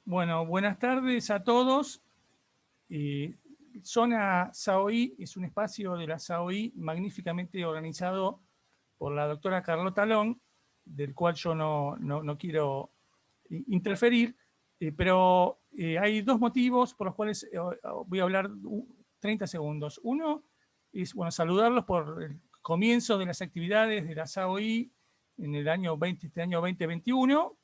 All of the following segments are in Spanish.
Bueno, buenas tardes a todos. Zona SAOI es un espacio de la SAOI magníficamente organizado por la doctora Carlota Long, del cual yo no quiero interferir, pero hay dos motivos por los cuales voy a hablar 30 segundos. Uno es saludarlos por el comienzo de las actividades de la SAOI en el año 2021.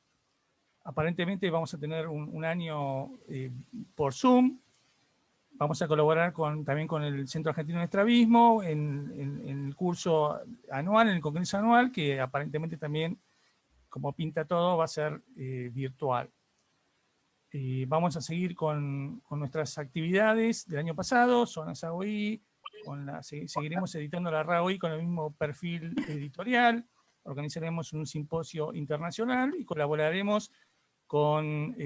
Aparentemente vamos a tener un año por Zoom. Vamos a colaborar también con el Centro Argentino de Estrabismo en el curso anual, en el congreso anual, que aparentemente también, como pinta todo, va a ser virtual. Vamos a seguir con nuestras actividades del año pasado, Zona SAOI, seguiremos editando la RAOI con el mismo perfil editorial, organizaremos un simposio internacional y colaboraremos con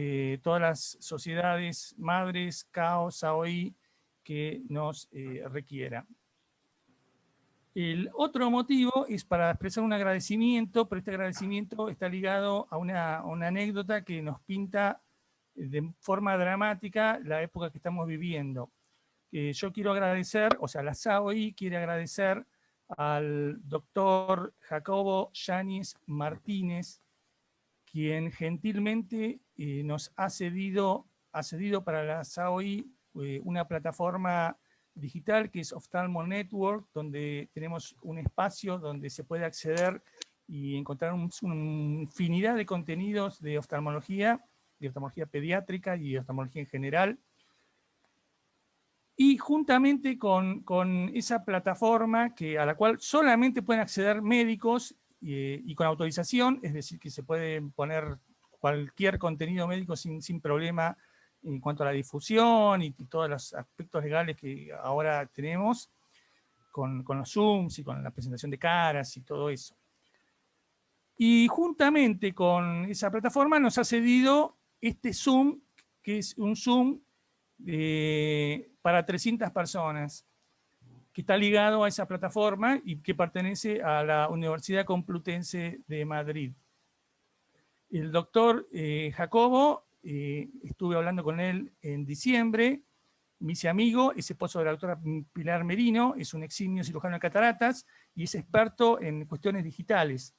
todas las sociedades madres, CAO, SAOI, que nos requiera. El otro motivo es para expresar un agradecimiento, pero este agradecimiento está ligado a una anécdota que nos pinta de forma dramática la época que estamos viviendo. Yo quiero agradecer, o sea, la SAOI quiere agradecer al doctor Jacobo Yáñez Martínez, quien gentilmente nos ha cedido para la SAOI una plataforma digital que es Oftalmo Network, donde tenemos un espacio donde se puede acceder y encontrar una infinidad de contenidos de oftalmología pediátrica y de oftalmología en general. Y juntamente con esa plataforma a la cual solamente pueden acceder médicos y con autorización, es decir, que se puede poner cualquier contenido médico sin problema en cuanto a la difusión y todos los aspectos legales que ahora tenemos, con los Zooms y con la presentación de caras y todo eso. Y juntamente con esa plataforma nos ha cedido este Zoom, que es un Zoom para 300 personas, que está ligado a esa plataforma y que pertenece a la Universidad Complutense de Madrid. El doctor Jacobo, estuve hablando con él en diciembre, me hice amigo, es esposo de la doctora Pilar Merino, es un eximio cirujano de cataratas y es experto en cuestiones digitales.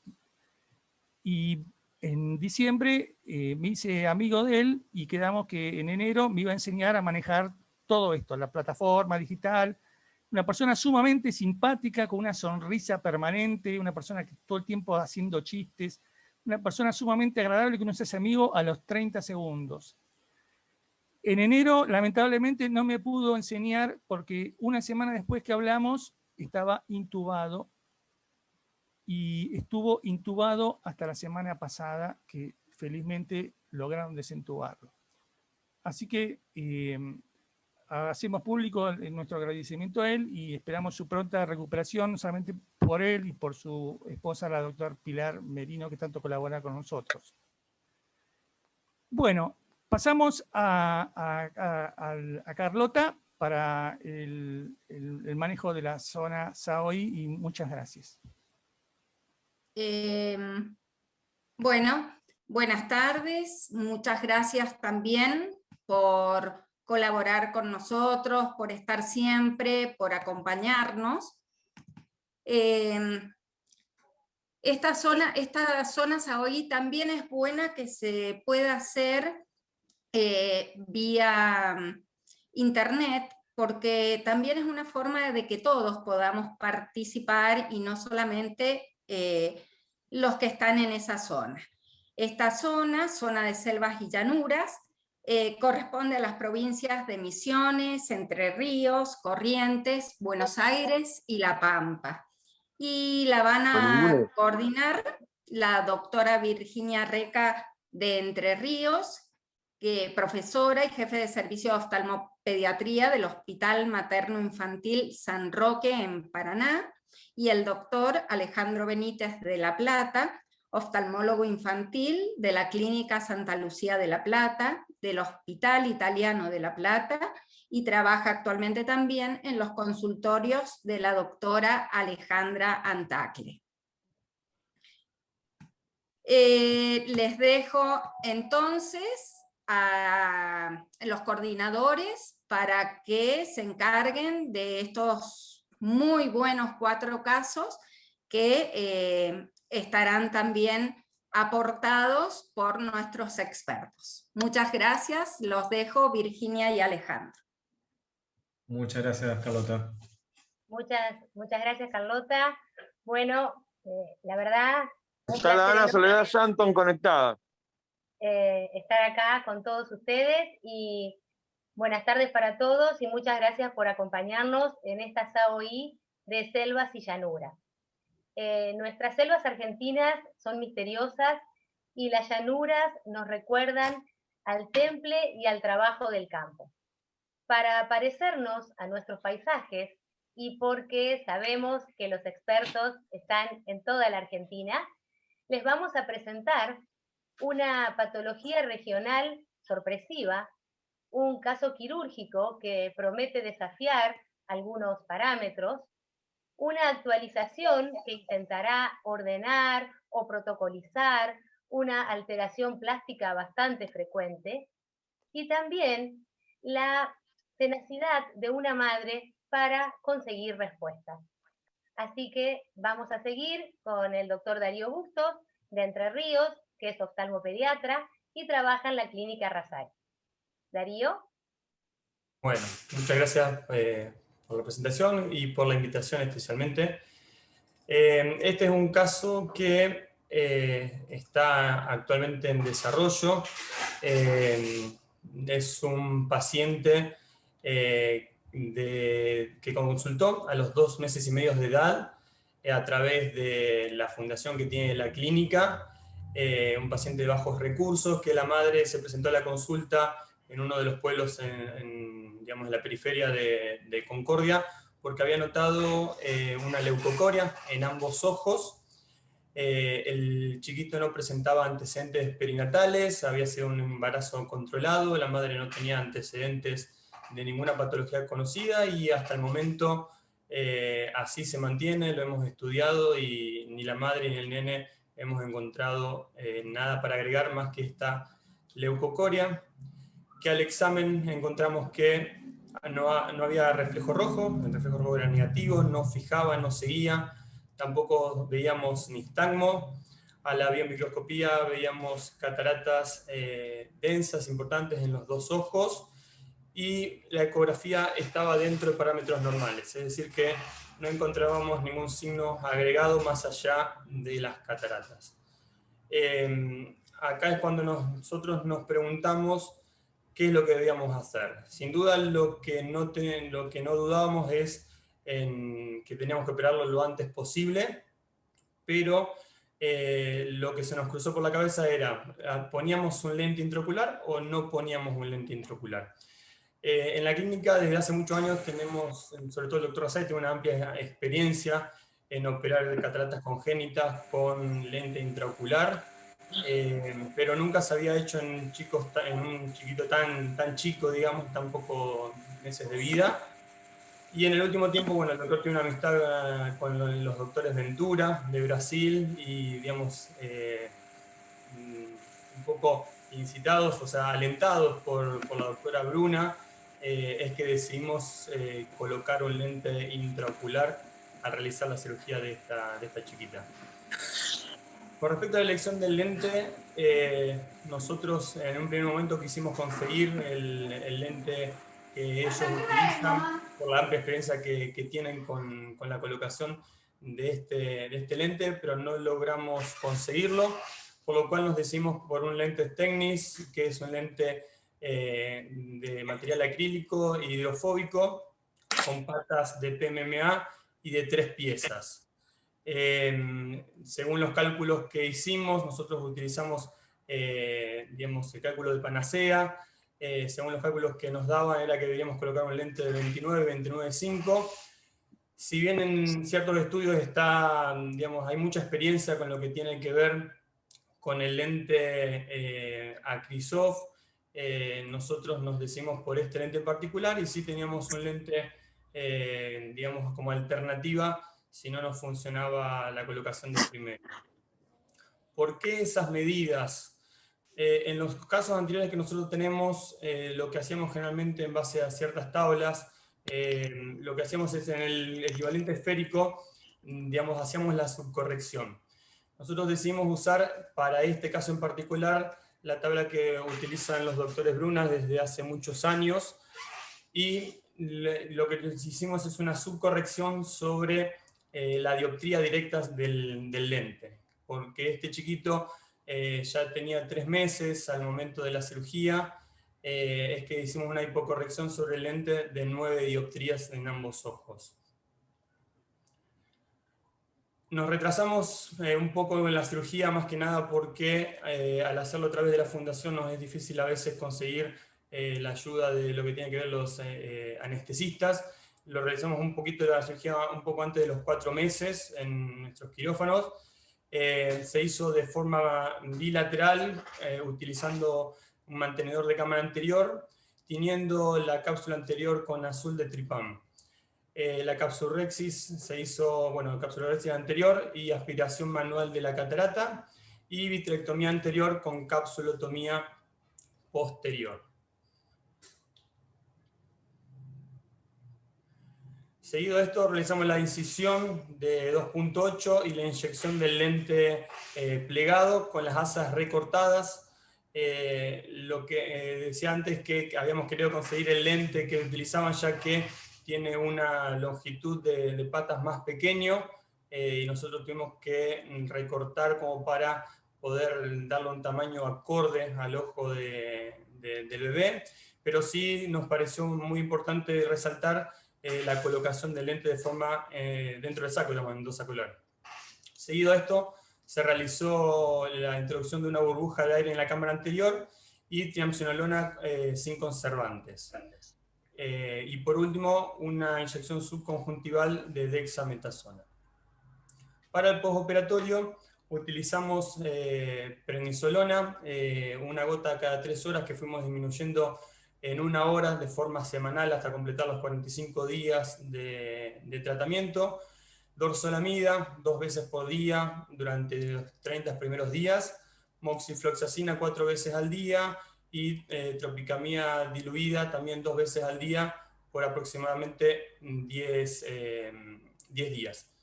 Y en diciembre me hice amigo de él y quedamos que en enero me iba a enseñar a manejar todo esto, la plataforma digital. Una persona sumamente simpática, con una sonrisa permanente, una persona que todo el tiempo haciendo chistes, una persona sumamente agradable que uno se hace amigo a los 30 segundos. En enero, lamentablemente, no me pudo enseñar porque una semana después que hablamos estaba intubado y estuvo intubado hasta la semana pasada, que felizmente lograron desentubarlo. Así que hacemos público nuestro agradecimiento a él y esperamos su pronta recuperación, no solamente por él y por su esposa, la doctora Pilar Merino, que tanto colabora con nosotros. Bueno, pasamos a Carlota para el manejo de la zona SAOI y muchas gracias. Bueno, buenas tardes, muchas gracias también por colaborar con nosotros, por estar siempre, por acompañarnos. Esta zona SAOI también es buena que se pueda hacer vía internet, porque también es una forma de que todos podamos participar y no solamente los que están en esa zona. Esta zona de selvas y llanuras, corresponde a las provincias de Misiones, Entre Ríos, Corrientes, Buenos Aires y La Pampa. Y la van a coordinar la doctora Virginia Reca de Entre Ríos, profesora y jefe de servicio de oftalmopediatría del Hospital Materno Infantil San Roque en Paraná, y el doctor Alejandro Benítez de La Plata, oftalmólogo infantil de la Clínica Santa Lucía de La Plata, del Hospital Italiano de La Plata, y trabaja actualmente también en los consultorios de la doctora Alejandra Antacle. Les dejo entonces a los coordinadores para que se encarguen de estos muy buenos 4 casos que estarán también aportados por nuestros expertos. Muchas gracias, los dejo Virginia y Alejandro. Muchas gracias, Carlota. Muchas gracias, Carlota. Bueno, la verdad... Está la Ana Soledad Shanton conectada. Estar acá con todos ustedes y buenas tardes para todos y muchas gracias por acompañarnos en esta SAOI de Selvas y Llanuras. Nuestras selvas argentinas son misteriosas y las llanuras nos recuerdan al temple y al trabajo del campo. Para parecernos a nuestros paisajes y porque sabemos que los expertos están en toda la Argentina, les vamos a presentar una patología regional sorpresiva, un caso quirúrgico que promete desafiar algunos parámetros, una actualización que intentará ordenar o protocolizar una alteración plástica bastante frecuente, y también la tenacidad de una madre para conseguir respuestas. Así que vamos a seguir con el doctor Darío Bustos, de Entre Ríos, que es oftalmopediatra y trabaja en la clínica Rasay. Darío. Bueno, muchas gracias por la presentación y por la invitación especialmente. Este es un caso que está actualmente en desarrollo. Es un paciente que consultó a los 2 meses y medio de edad a través de la fundación que tiene la clínica, un paciente de bajos recursos, que la madre se presentó a la consulta en uno de los pueblos digamos, en la periferia de Concordia, porque había notado una leucocoria en ambos ojos. El chiquito no presentaba antecedentes perinatales, había sido un embarazo controlado, la madre no tenía antecedentes de ninguna patología conocida y hasta el momento así se mantiene, lo hemos estudiado y ni la madre ni el nene hemos encontrado nada para agregar más que esta leucocoria, que al examen encontramos que no había reflejo rojo, el reflejo rojo era negativo, no fijaba, no seguía, tampoco veíamos nistagmo. A la biomicroscopía veíamos cataratas densas, importantes en los 2 ojos, y la ecografía estaba dentro de parámetros normales, es decir que no encontrábamos ningún signo agregado más allá de las cataratas. Acá es cuando nosotros nos preguntamos qué es lo que debíamos hacer. Sin duda lo que no dudábamos es que teníamos que operarlo lo antes posible, pero lo que se nos cruzó por la cabeza era, ¿poníamos un lente intraocular o no poníamos un lente intraocular? En la clínica desde hace muchos años tenemos, sobre todo el doctor Rasay, tiene una amplia experiencia en operar cataratas congénitas con lente intraocular, pero nunca se había hecho en un chiquito tan chico, digamos, tan pocos meses de vida. Y en el último tiempo, bueno, el doctor tiene una amistad con los doctores Ventura de Brasil y, digamos, un poco incitados, o sea, alentados por la doctora Bruna, es que decidimos colocar un lente intraocular al realizar la cirugía de esta chiquita. Con respecto a la elección del lente, nosotros en un primer momento quisimos conseguir el lente que ellos utilizan por la amplia experiencia que tienen con la colocación de este lente, pero no logramos conseguirlo, por lo cual nos decidimos por un lente Technis, que es un lente de material acrílico y hidrofóbico, con patas de PMMA y de 3 piezas. Según los cálculos que hicimos, nosotros utilizamos digamos, el cálculo de Panacea. Según los cálculos que nos daban era que deberíamos colocar un lente de 29-29.5. Si bien en ciertos estudios digamos, hay mucha experiencia con lo que tiene que ver con el lente Acrisov, nosotros nos decidimos por este lente en particular y sí teníamos un lente digamos, como alternativa si no nos funcionaba la colocación del primero. ¿Por qué esas medidas? En los casos anteriores que nosotros tenemos, lo que hacíamos generalmente en base a ciertas tablas, lo que hacíamos es en el equivalente esférico, digamos, hacíamos la subcorrección. Nosotros decidimos usar para este caso en particular la tabla que utilizan los doctores Brunas desde hace muchos años, y lo que hicimos es una subcorrección sobre la dioptría directa del lente, porque este chiquito ya tenía 3 meses al momento de la cirugía, es que hicimos una hipocorrección sobre el lente de 9 dioptrías en ambos ojos. Nos retrasamos un poco en la cirugía, más que nada porque al hacerlo a través de la fundación nos es difícil a veces conseguir la ayuda de lo que tienen que ver los anestesistas. Lo realizamos un poquito de la cirugía un poco antes de los 4 meses en nuestros quirófanos. Se hizo de forma bilateral, utilizando un mantenedor de cámara anterior, tiñendo la cápsula anterior con azul de tripán. La capsulorhexis se hizo, bueno, capsulorhexis anterior y aspiración manual de la catarata, y vitrectomía anterior con capsulotomía posterior. Seguido de esto, realizamos la incisión de 2.8 y la inyección del lente plegado con las asas recortadas. Lo que decía antes, que habíamos querido conseguir el lente que utilizaban, ya que tiene una longitud de patas más pequeño, y nosotros tuvimos que recortar como para poder darle un tamaño acorde al ojo del bebé, pero sí nos pareció muy importante resaltar la colocación del lente de forma dentro del saco, llamado endossacular. Seguido a esto, se realizó la introducción de una burbuja de aire en la cámara anterior y triamcinolona sin conservantes. Y por último, una inyección subconjuntival de dexametasona. Para el postoperatorio utilizamos prednisolona, una gota cada 3 horas, que fuimos disminuyendo en 1 hora de forma semanal hasta completar los 45 días de tratamiento. Dorzolamida 2 veces por día durante los 30 primeros días. Moxifloxacina 4 veces al día. Y tropicamida diluida también 2 veces al día por aproximadamente 10 días.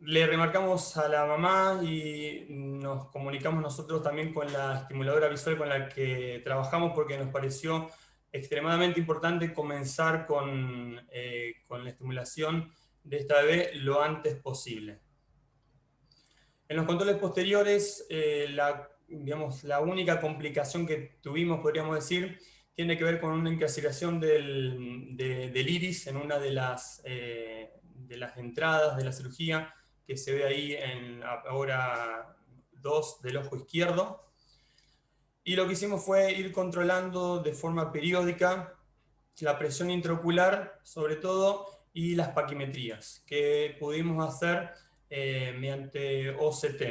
Le remarcamos a la mamá y nos comunicamos nosotros también con la estimuladora visual con la que trabajamos, porque nos pareció extremadamente importante comenzar con la estimulación de esta bebé lo antes posible. En los controles posteriores, la única complicación que tuvimos, podríamos decir, tiene que ver con una encarceración del iris en una de las entradas de la cirugía, que se ve ahí en ahora 2 del ojo izquierdo. Y lo que hicimos fue ir controlando de forma periódica la presión intraocular, sobre todo, y las paquimetrías, que pudimos hacer mediante OCT.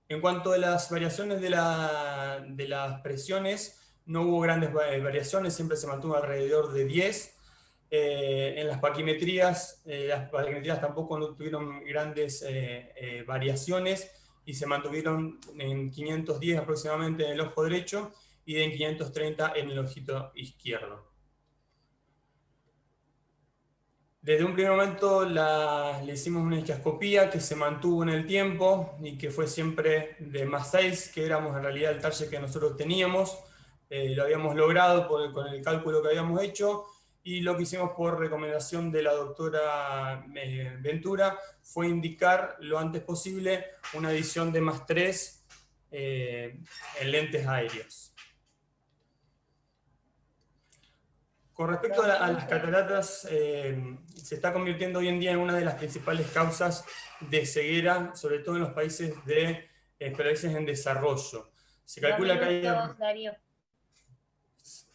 En cuanto a las variaciones de las presiones, no hubo grandes variaciones, siempre se mantuvo alrededor de 10. En las paquimetrías tampoco no tuvieron grandes variaciones, y se mantuvieron en 510 aproximadamente en el ojo derecho y en 530 en el ojito izquierdo. Desde un primer momento le hicimos una isquioscopía que se mantuvo en el tiempo y que fue siempre de +6, que éramos en realidad el target que nosotros teníamos. Lo habíamos logrado con el cálculo que habíamos hecho, y lo que hicimos por recomendación de la doctora Ventura fue indicar lo antes posible una adición de +3 en lentes aéreos. Con respecto a las cataratas, se está convirtiendo hoy en día en una de las principales causas de ceguera, sobre todo en los países en desarrollo. Se calcula que hay...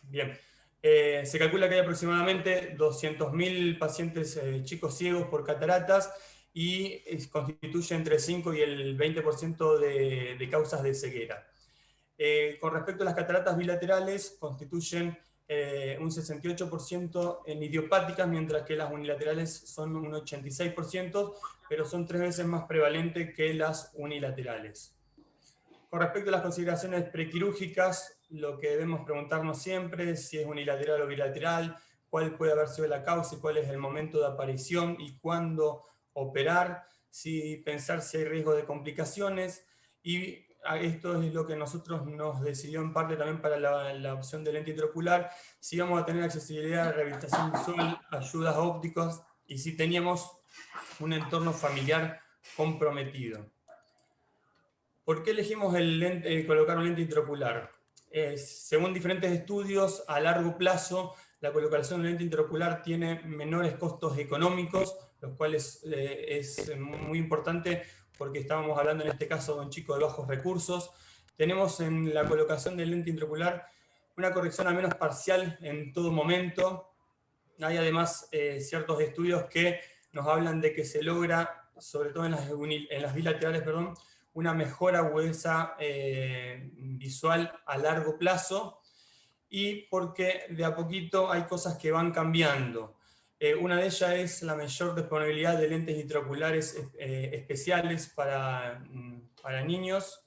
Bien. Se calcula que hay aproximadamente 200.000 pacientes chicos ciegos por cataratas, y constituye entre el 5 y el 20% de causas de ceguera. Con respecto a las cataratas bilaterales, constituyen un 68% en idiopáticas, mientras que las unilaterales son un 86%, pero son 3 veces más prevalentes que las unilaterales. Con respecto a las consideraciones prequirúrgicas, lo que debemos preguntarnos siempre es si es unilateral o bilateral, cuál puede haber sido la causa y cuál es el momento de aparición y cuándo operar, si pensar si hay riesgo de complicaciones, y esto es lo que nosotros nos decidió en parte también para la opción de lente intraocular, si vamos a tener accesibilidad a rehabilitación visual, ayudas ópticas y si teníamos un entorno familiar comprometido. ¿Por qué elegimos colocar un lente intraocular? Según diferentes estudios, a largo plazo, la colocación de lente intraocular tiene menores costos económicos, lo cual es muy importante porque estábamos hablando en este caso de un chico de bajos recursos. Tenemos en la colocación del lente intraocular una corrección al menos parcial en todo momento. Hay además ciertos estudios que nos hablan de que se logra, sobre todo en las bilaterales, perdón, una mejor agudeza visual a largo plazo, y porque de a poquito hay cosas que van cambiando. Una de ellas es la mayor disponibilidad de lentes intraoculares especiales para niños.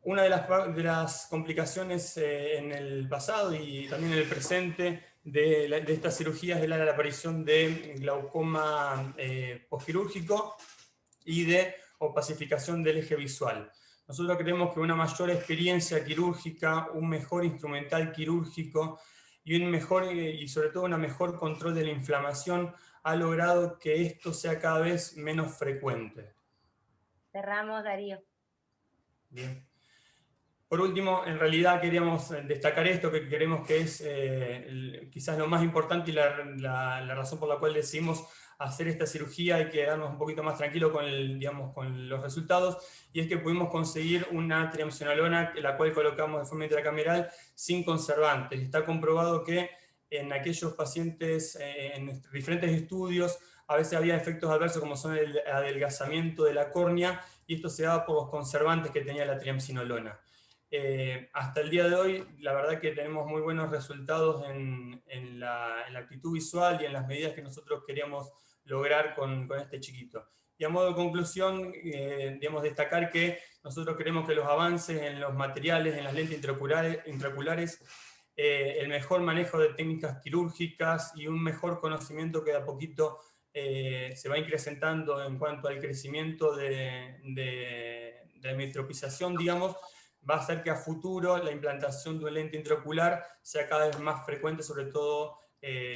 Una de las complicaciones en el pasado y también en el presente de estas cirugías era la aparición de glaucoma postquirúrgico y de opacificación del eje visual. Nosotros creemos que una mayor experiencia quirúrgica, un mejor instrumental quirúrgico y sobre todo un mejor control de la inflamación ha logrado que esto sea cada vez menos frecuente. Cerramos, Darío. Bien. Por último, en realidad queríamos destacar esto, que creemos que es quizás lo más importante y la razón por la cual decidimos hacer esta cirugía y quedarnos un poquito más tranquilos con los resultados, y es que pudimos conseguir una triamcinolona, la cual colocamos de forma intracameral sin conservantes. Está comprobado que en aquellos pacientes, en diferentes estudios, a veces había efectos adversos como son el adelgazamiento de la córnea, y esto se daba por los conservantes que tenía la triamcinolona. Hasta el día de hoy, la verdad que tenemos muy buenos resultados en la actitud visual y en las medidas que nosotros queríamos lograr con este chiquito. Y a modo de conclusión, destacar que nosotros creemos que los avances en los materiales, en las lentes intraoculares, el mejor manejo de técnicas quirúrgicas y un mejor conocimiento que de a poquito se va incrementando en cuanto al crecimiento de la metropización, digamos, va a hacer que a futuro la implantación de un lente intraocular sea cada vez más frecuente, sobre todo,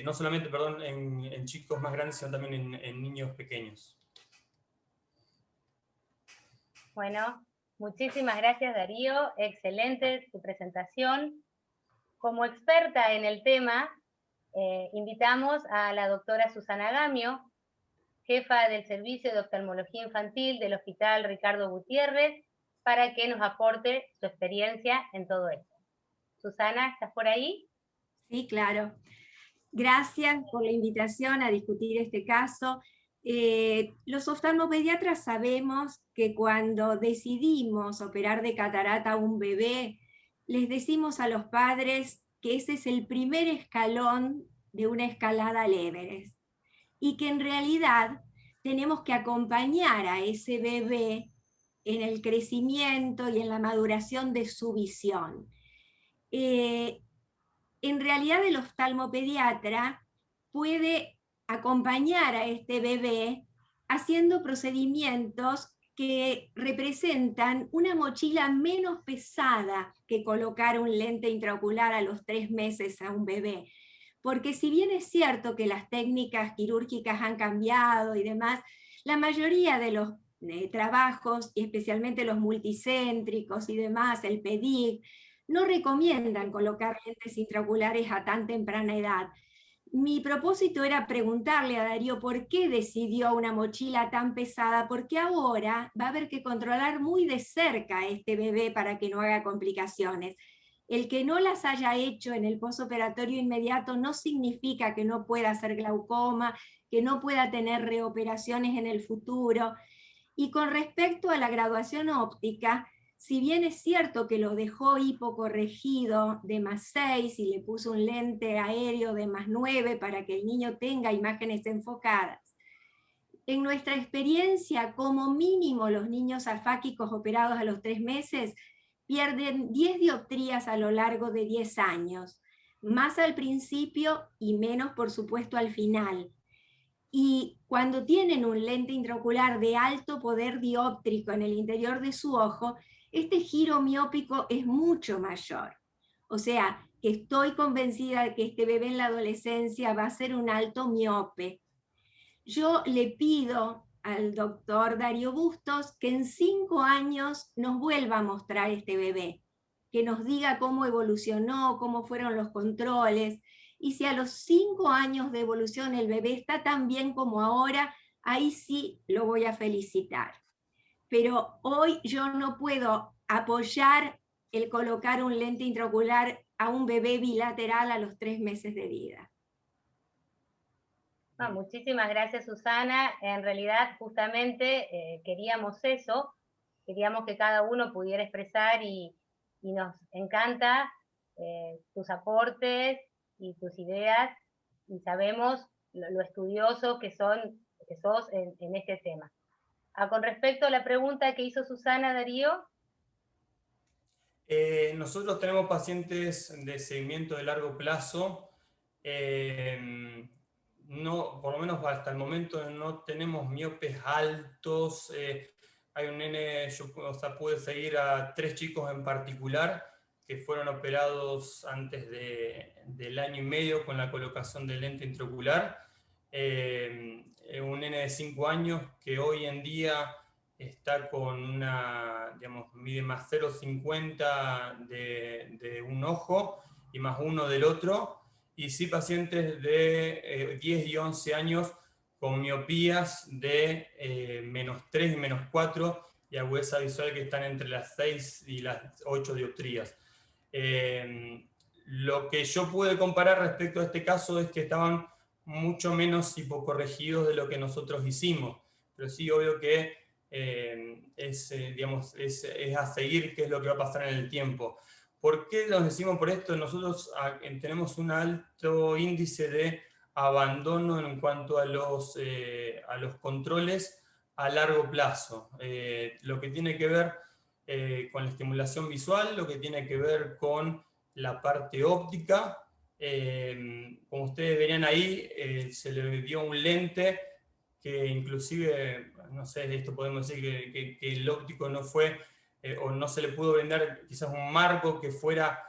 no solamente en chicos más grandes, sino también en niños pequeños. Bueno, muchísimas gracias, Darío. Excelente tu presentación. Como experta en el tema, invitamos a la doctora Susana Gamio, jefa del Servicio de Oftalmología Infantil del Hospital Ricardo Gutiérrez, para que nos aporte su experiencia en todo esto. Susana, ¿estás por ahí? Sí, claro. Gracias por la invitación a discutir este caso. Los oftalmopediatras sabemos que cuando decidimos operar de catarata a un bebé, les decimos a los padres que ese es el primer escalón de una escalada al Everest, y que en realidad tenemos que acompañar a ese bebé en el crecimiento y en la maduración de su visión. En realidad el oftalmopediatra puede acompañar a este bebé haciendo procedimientos que representan una mochila menos pesada que colocar un lente intraocular a los 3 meses a un bebé. Porque si bien es cierto que las técnicas quirúrgicas han cambiado y demás, la mayoría de los trabajos, y especialmente los multicéntricos y demás, el PEDIC, no recomiendan colocar lentes intraoculares a tan temprana edad. Mi propósito era preguntarle a Darío por qué decidió una mochila tan pesada, porque ahora va a haber que controlar muy de cerca a este bebé para que no haga complicaciones. El que no las haya hecho en el posoperatorio inmediato no significa que no pueda hacer glaucoma, que no pueda tener reoperaciones en el futuro. Y con respecto a la graduación óptica, si bien es cierto que lo dejó hipocorregido de +6 y le puso un lente aéreo de +9 para que el niño tenga imágenes enfocadas, En nuestra experiencia, como mínimo los niños afáquicos operados a los 3 meses pierden 10 dioptrías a lo largo de 10 años, más al principio y menos, por supuesto, al final. Y cuando tienen un lente intraocular de alto poder dióptrico en el interior de su ojo, este giro miópico es mucho mayor. O sea, que estoy convencida de que este bebé en la adolescencia va a ser un alto miope. Yo le pido al doctor Darío Bustos que en 5 años nos vuelva a mostrar este bebé, que nos diga cómo evolucionó, cómo fueron los controles, y si a los 5 años de evolución el bebé está tan bien como ahora, ahí sí lo voy a felicitar. Pero hoy yo no puedo apoyar el colocar un lente intraocular a un bebé bilateral a los 3 meses de vida. Muchísimas gracias, Susana. En realidad, justamente queríamos eso, queríamos que cada uno pudiera expresar y nos encanta tus aportes y tus ideas, y sabemos lo estudioso que sos en este tema. Con respecto a la pregunta que hizo Susana, Darío. Nosotros tenemos pacientes de seguimiento de largo plazo. No, por lo menos hasta el momento no tenemos miopes altos. Hay un nene, yo pude seguir a 3 chicos en particular que fueron operados antes del año y medio con la colocación del lente intraocular. Un nene de 5 años que hoy en día está con una, digamos, mide más 0,50 de un ojo y más 1 del otro. Y sí pacientes de 10 y 11 años con miopías de -3 y -4 y agudeza visual que están entre las 6 y las 8 dioptrías. Lo que yo pude comparar respecto a este caso es que estaban mucho menos hipocorregidos de lo que nosotros hicimos, pero sí, obvio que es a seguir qué es lo que va a pasar en el tiempo. ¿Por qué nos decimos por esto? Nosotros tenemos un alto índice de abandono en cuanto a los controles a largo plazo. Lo que tiene que ver con la estimulación visual, lo que tiene que ver con la parte óptica. Como ustedes verían ahí, se le dio un lente que inclusive, no sé, esto podemos decir que el óptico no fue, o no se le pudo brindar quizás un marco que fuera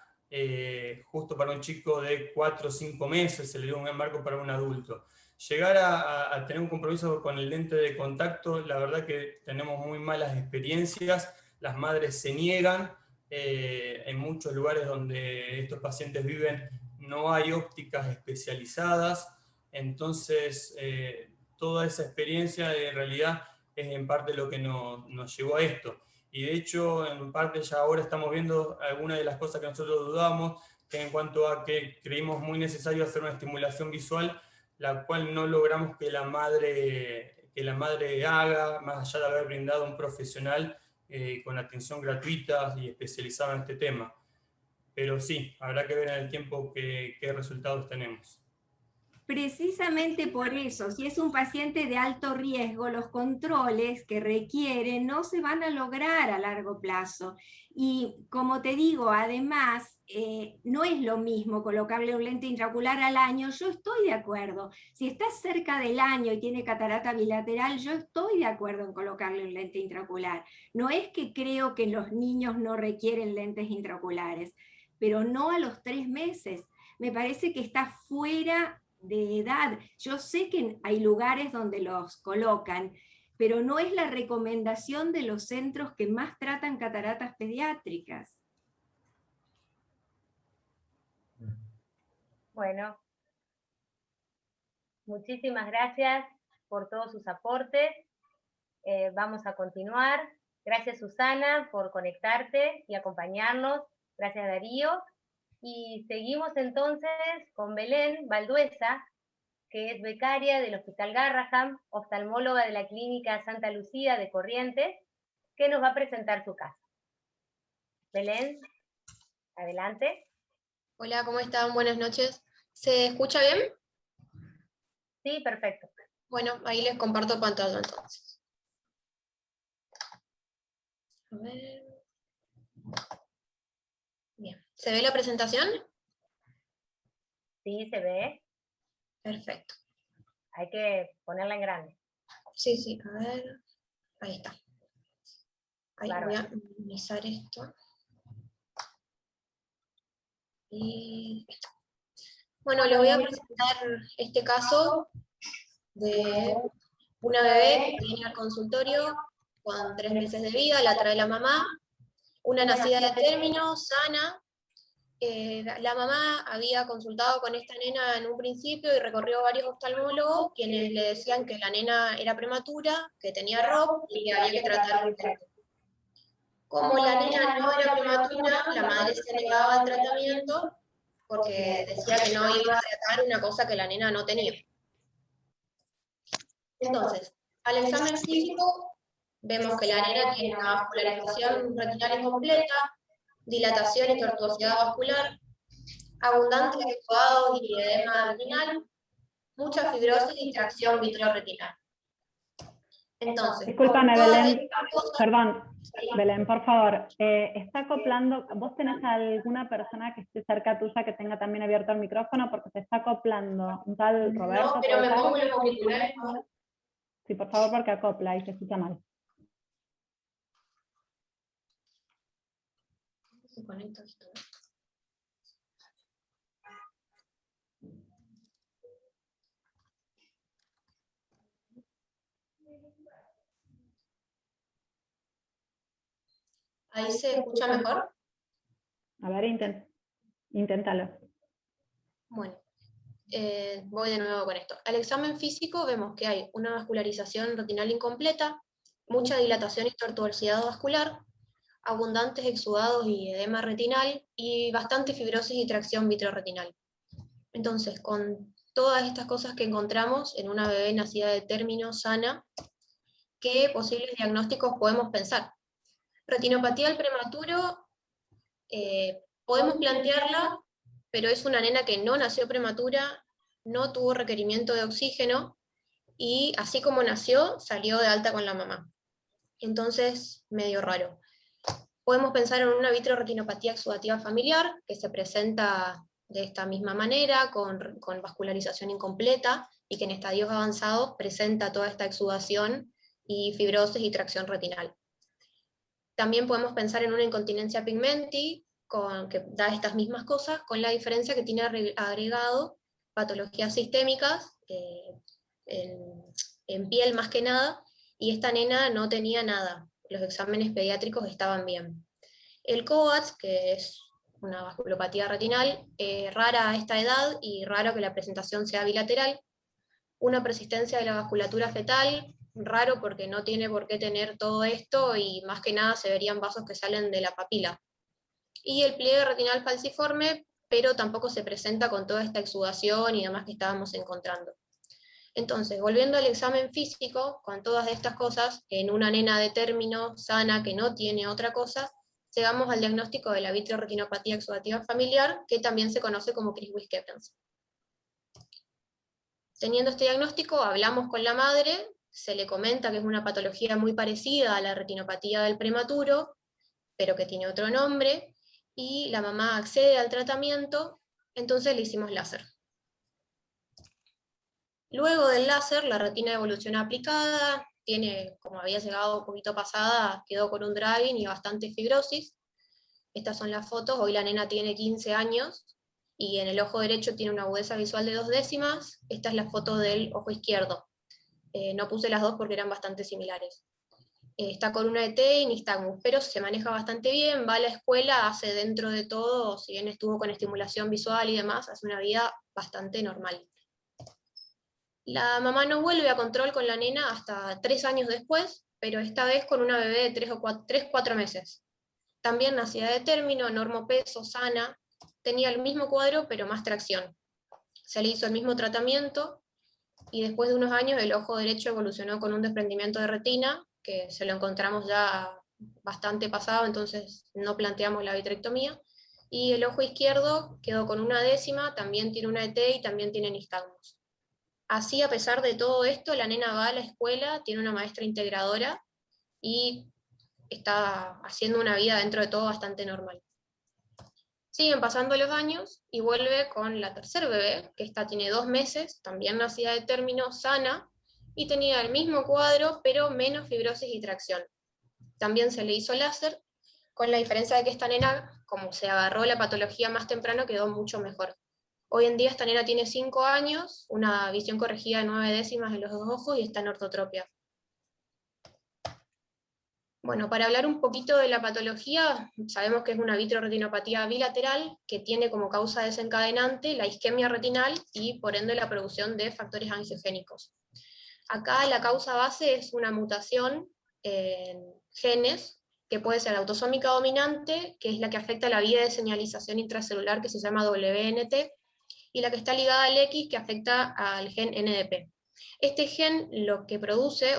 justo para un chico de 4 o 5 meses, se le dio un marco para un adulto. Llegar a tener un compromiso con el lente de contacto, la verdad que tenemos muy malas experiencias, las madres se niegan, en muchos lugares donde estos pacientes viven no hay ópticas especializadas, entonces toda esa experiencia en realidad es en parte lo que nos llevó a esto. Y de hecho, en parte ya ahora estamos viendo algunas de las cosas que nosotros dudamos, que en cuanto a que creímos muy necesario hacer una estimulación visual, la cual no logramos que la madre haga, más allá de haber brindado un profesional con atención gratuita y especializada en este tema. Pero sí, habrá que ver en el tiempo qué resultados tenemos. Precisamente por eso, si es un paciente de alto riesgo, los controles que requiere no se van a lograr a largo plazo. Y como te digo, además, no es lo mismo colocarle un lente intraocular al año, yo estoy de acuerdo. Si está cerca del año y tiene catarata bilateral, yo estoy de acuerdo en colocarle un lente intraocular. No es que creo que los niños no requieren lentes intraoculares, pero no a los 3 meses. Me parece que está fuera de edad. Yo sé que hay lugares donde los colocan, pero no es la recomendación de los centros que más tratan cataratas pediátricas. Bueno, muchísimas gracias por todos sus aportes. Vamos a continuar. Gracias, Susana, por conectarte y acompañarnos. Gracias, Darío. Y seguimos entonces con Belén Balduesa, que es becaria del Hospital Garraham, oftalmóloga de la Clínica Santa Lucía de Corrientes, que nos va a presentar su caso. Belén, adelante. Hola, ¿cómo están? Buenas noches. ¿Se escucha bien? Sí, perfecto. Bueno, ahí les comparto pantalla entonces. A ver. Bien, ¿se ve la presentación? Sí, se ve. Perfecto. Hay que ponerla en grande. Sí, sí, a ver. Ahí está. Ahí Bárbaro. voy a minimizar esto. Y esto. Bueno, les voy a presentar este caso de una bebé que viene al consultorio con 3 meses de vida, la trae la mamá, una nacida de término, sana. La mamá había consultado con esta nena en un principio y recorrió varios oftalmólogos, quienes le decían que la nena era prematura, que tenía ROP y que había que tratar urgente. Como la nena no era prematura, la madre se negaba al tratamiento porque decía que no iba a tratar una cosa que la nena no tenía. Entonces, al examen físico, vemos que la nena tiene una vascularización retinal incompleta, dilatación y tortuosidad vascular, abundantes exudados y edema retinal, mucha fibrosis y distracción vitreoretinal. Entonces, discúlpame, Belén, perdón, sí. Belén, por favor, está acoplando, ¿vos tenés alguna persona que esté cerca tuya que tenga también abierto el micrófono? Porque se está acoplando un tal Roberto. No, pero me pongo los auriculares. Sí, por favor, porque acopla y se escucha mal. Se conecta esto. ¿Ahí se escucha mejor? A ver, inténtalo. Bueno, voy de nuevo con esto. Al examen físico vemos que hay una vascularización retinal incompleta, mucha dilatación y tortuosidad vascular, abundantes exudados y edema retinal, y bastante fibrosis y tracción vitreoretinal. Entonces, con todas estas cosas que encontramos en una bebé nacida de término sana, ¿qué posibles diagnósticos podemos pensar? Retinopatía del prematuro, podemos plantearla, pero es una nena que no nació prematura, no tuvo requerimiento de oxígeno, y así como nació, salió de alta con la mamá. Entonces, medio raro. Podemos pensar en una vitreoretinopatía exudativa familiar, que se presenta de esta misma manera, con vascularización incompleta, y que en estadios avanzados presenta toda esta exudación y fibrosis y tracción retinal. También podemos pensar en una incontinencia pigmenti, que da estas mismas cosas, con la diferencia que tiene agregado patologías sistémicas, en piel más que nada, y esta nena no tenía nada, los exámenes pediátricos estaban bien. El COATS, que es una vasculopatía retinal, rara a esta edad y raro que la presentación sea bilateral. Una persistencia de la vasculatura fetal, raro porque no tiene por qué tener todo esto y más que nada se verían vasos que salen de la papila. Y el pliegue retinal falciforme, pero tampoco se presenta con toda esta exudación y demás que estábamos encontrando. Entonces, volviendo al examen físico, con todas estas cosas, en una nena de término sana que no tiene otra cosa, llegamos al diagnóstico de la vitreoretinopatía exudativa familiar, que también se conoce como Kris-Wieck-Keppens. Teniendo este diagnóstico, hablamos con la madre, se le comenta que es una patología muy parecida a la retinopatía del prematuro, pero que tiene otro nombre, y la mamá accede al tratamiento, entonces le hicimos láser. Luego del láser, la retina evoluciona aplicada, tiene, como había llegado un poquito pasada, quedó con un dragging y bastante fibrosis. Estas son las fotos, hoy la nena tiene 15 años, y en el ojo derecho tiene una agudeza visual de 2 décimas, esta es la foto del ojo izquierdo. No puse las dos porque eran bastante similares. Está con una ET y nistagmus, pero se maneja bastante bien, va a la escuela, hace dentro de todo, si bien estuvo con estimulación visual y demás, hace una vida bastante normal. La mamá no vuelve a control con la nena hasta 3 años después, pero esta vez con una bebé de 3-4 meses. También nacida de término, normopeso, sana, tenía el mismo cuadro pero más tracción. Se le hizo el mismo tratamiento, y después de unos años el ojo derecho evolucionó con un desprendimiento de retina, que se lo encontramos ya bastante pasado, entonces no planteamos la vitrectomía, y el ojo izquierdo quedó con una décima, también tiene una ET y también tiene nistagmus. Así, a pesar de todo esto, la nena va a la escuela, tiene una maestra integradora y está haciendo una vida dentro de todo bastante normal. Siguen pasando los años y vuelve con la tercer bebé, que esta tiene 2 meses, también nacida de término, sana, y tenía el mismo cuadro, pero menos fibrosis y tracción. También se le hizo láser, con la diferencia de que esta nena, como se agarró la patología más temprano, quedó mucho mejor. Hoy en día esta nena tiene 5 años, una visión corregida de 9 décimas en los 2 ojos y está en ortotropia. Bueno, para hablar un poquito de la patología, sabemos que es una vitreoretinopatía bilateral que tiene como causa desencadenante la isquemia retinal y por ende la producción de factores angiogénicos. Acá la causa base es una mutación en genes, que puede ser autosómica dominante, que es la que afecta la vía de señalización intracelular que se llama WNT, y la que está ligada al X, que afecta al gen NDP. Este gen lo que produce,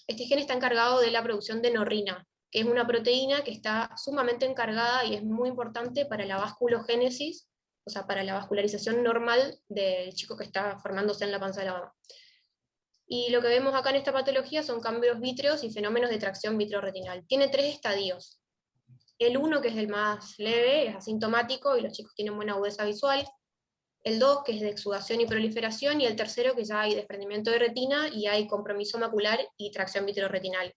este gen está encargado de la producción de norrina, que es una proteína que está sumamente encargada y es muy importante para la vasculogénesis, o sea, para la vascularización normal del chico que está formándose en la panza de la mamá. Y lo que vemos acá en esta patología son cambios vítreos y fenómenos de tracción vitreoretinal. Tiene 3 estadios. El 1, que es el más leve, es asintomático y los chicos tienen buena agudeza visual. El 2, que es de exudación y proliferación, y el tercero, que ya hay desprendimiento de retina y hay compromiso macular y tracción vitreoretinal.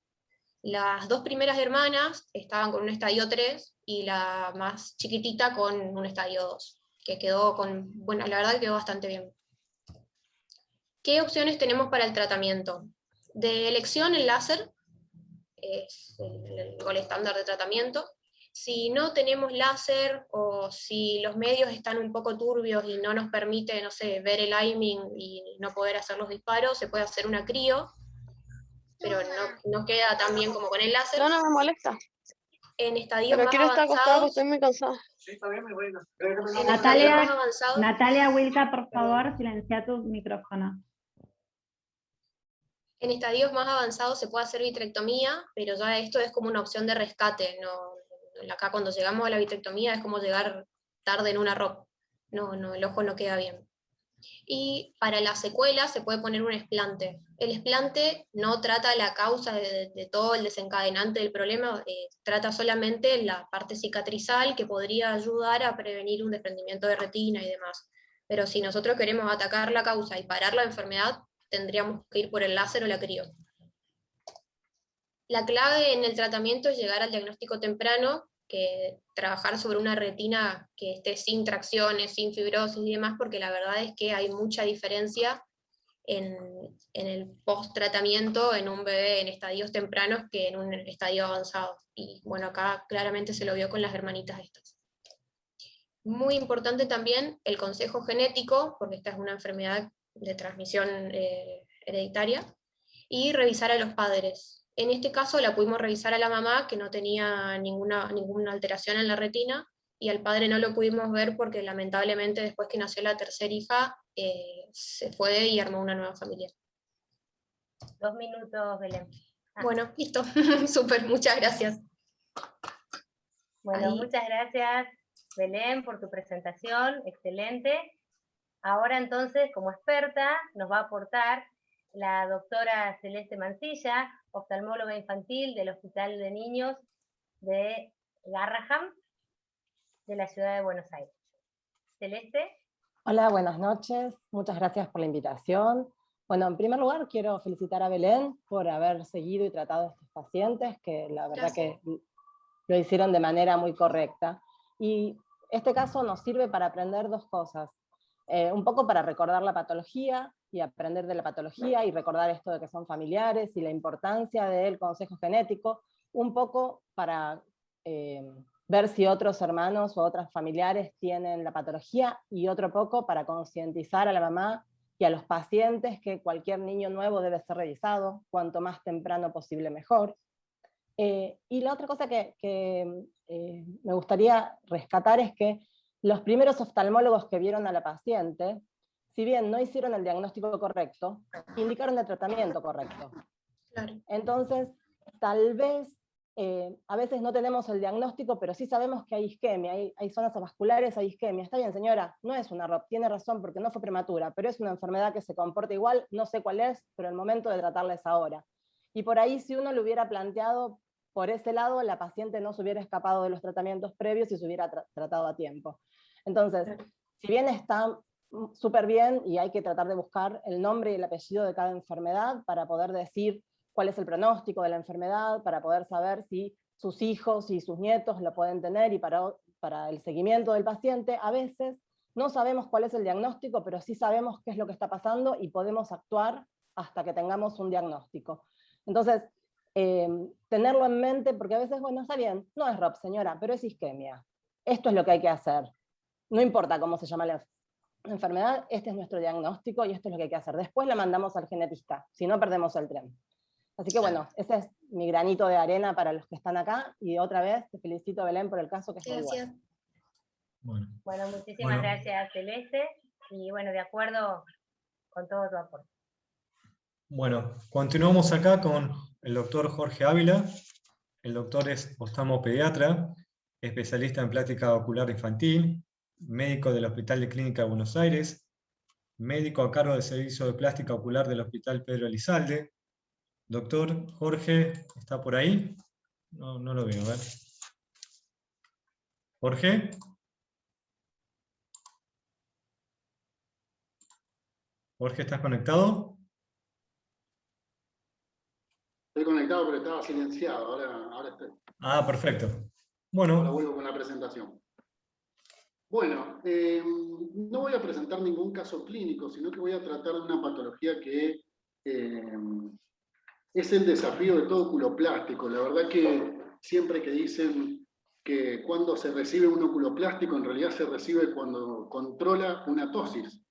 Las 2 primeras hermanas estaban con un estadio 3 y la más chiquitita con un estadio 2, que quedó bueno, la verdad que quedó bastante bien. ¿Qué opciones tenemos para el tratamiento? De elección, el láser es el gol estándar de tratamiento. Si no tenemos láser o si los medios están un poco turbios y no nos permite, no sé, ver el aiming y no poder hacer los disparos, se puede hacer una crío, pero no queda tan bien como con el láser. No me molesta. En estadios Pero más quiero estar acostada porque avanzados... estoy muy cansada. Sí, está bien, muy bueno. Natalia Wilka, por favor, silencia tu micrófono. En estadios más avanzados se puede hacer vitrectomía, pero ya esto es como una opción de rescate. Acá cuando llegamos a la vitrectomía es como llegar tarde en una ropa. El ojo no queda bien. Y para la secuela se puede poner un explante. El explante no trata la causa de todo el desencadenante del problema, trata solamente la parte cicatrizal que podría ayudar a prevenir un desprendimiento de retina y demás. Pero si nosotros queremos atacar la causa y parar la enfermedad, tendríamos que ir por el láser o la crío. La clave en el tratamiento es llegar al diagnóstico temprano, que trabajar sobre una retina que esté sin tracciones, sin fibrosis y demás, porque la verdad es que hay mucha diferencia en el post-tratamiento en un bebé en estadios tempranos que en un estadio avanzado. Y bueno, acá claramente se lo vio con las hermanitas estas. Muy importante también el consejo genético, porque esta es una enfermedad de transmisión hereditaria, y revisar a los padres. En este caso la pudimos revisar a la mamá, que no tenía ninguna alteración en la retina, y al padre no lo pudimos ver porque lamentablemente después que nació la tercera hija, se fue y armó una nueva familia. 2 minutos, Belén. Bueno, listo. Súper, muchas gracias. Bueno, muchas gracias, Belén, por tu presentación, excelente. Ahora entonces, como experta, nos va a aportar la doctora Celeste Mancilla, oftalmóloga infantil del Hospital de Niños de Garrahan, de la ciudad de Buenos Aires. Celeste. Hola, buenas noches. Muchas gracias por la invitación. Bueno, en primer lugar quiero felicitar a Belén por haber seguido y tratado a estos pacientes, que la verdad que lo hicieron de manera muy correcta. Y este caso nos sirve para aprender 2 cosas. Un poco para recordar la patología y aprender de la patología y recordar esto de que son familiares y la importancia del consejo genético, un poco para ver si otros hermanos o otras familiares tienen la patología y otro poco para concientizar a la mamá y a los pacientes que cualquier niño nuevo debe ser revisado, cuanto más temprano posible mejor. Y la otra cosa que me gustaría rescatar es que los primeros oftalmólogos que vieron a la paciente, si bien no hicieron el diagnóstico correcto, indicaron el tratamiento correcto. Claro. Entonces, tal vez a veces no tenemos el diagnóstico, pero sí sabemos que hay isquemia, hay zonas vasculares, hay isquemia. Está bien, señora, no es una ROP, tiene razón porque no fue prematura, pero es una enfermedad que se comporta igual, no sé cuál es, pero el momento de tratarla es ahora. Y por ahí, si uno lo hubiera planteado por ese lado, la paciente no se hubiera escapado de los tratamientos previos y se hubiera tratado a tiempo. Entonces, si bien está súper bien y hay que tratar de buscar el nombre y el apellido de cada enfermedad para poder decir cuál es el pronóstico de la enfermedad, para poder saber si sus hijos y sus nietos lo pueden tener, y para el seguimiento del paciente, a veces no sabemos cuál es el diagnóstico, pero sí sabemos qué es lo que está pasando y podemos actuar hasta que tengamos un diagnóstico. Entonces, tenerlo en mente, porque a veces, bueno, está bien, no es ROP, señora, pero es isquemia. Esto es lo que hay que hacer. No importa cómo se llama la enfermedad, este es nuestro diagnóstico y esto es lo que hay que hacer. Después la mandamos al genetista, si no perdemos el tren. Así que bueno, ese es mi granito de arena para los que están acá, y otra vez te felicito, Belén, por el caso, que es muy bueno. Bueno, muchísimas gracias, Celeste, y bueno, de acuerdo con todo tu aporte. Bueno, continuamos acá con el doctor Jorge Ávila. El doctor es oftalmopediatra, especialista en plástica ocular infantil, médico del Hospital de Clínica de Buenos Aires, médico a cargo del servicio de plástica ocular del Hospital Pedro Elizalde. Doctor Jorge, ¿está por ahí? No lo veo, a ver. ¿Jorge? ¿Jorge, estás conectado? Estoy conectado, pero estaba silenciado. Ahora estoy. Ah, perfecto. Bueno. Ahora vuelvo con la presentación. Bueno, no voy a presentar ningún caso clínico, sino que voy a tratar de una patología que es el desafío de todo oculoplástico. La verdad que siempre que dicen que cuando se recibe un oculoplástico, en realidad se recibe cuando controla una tosis.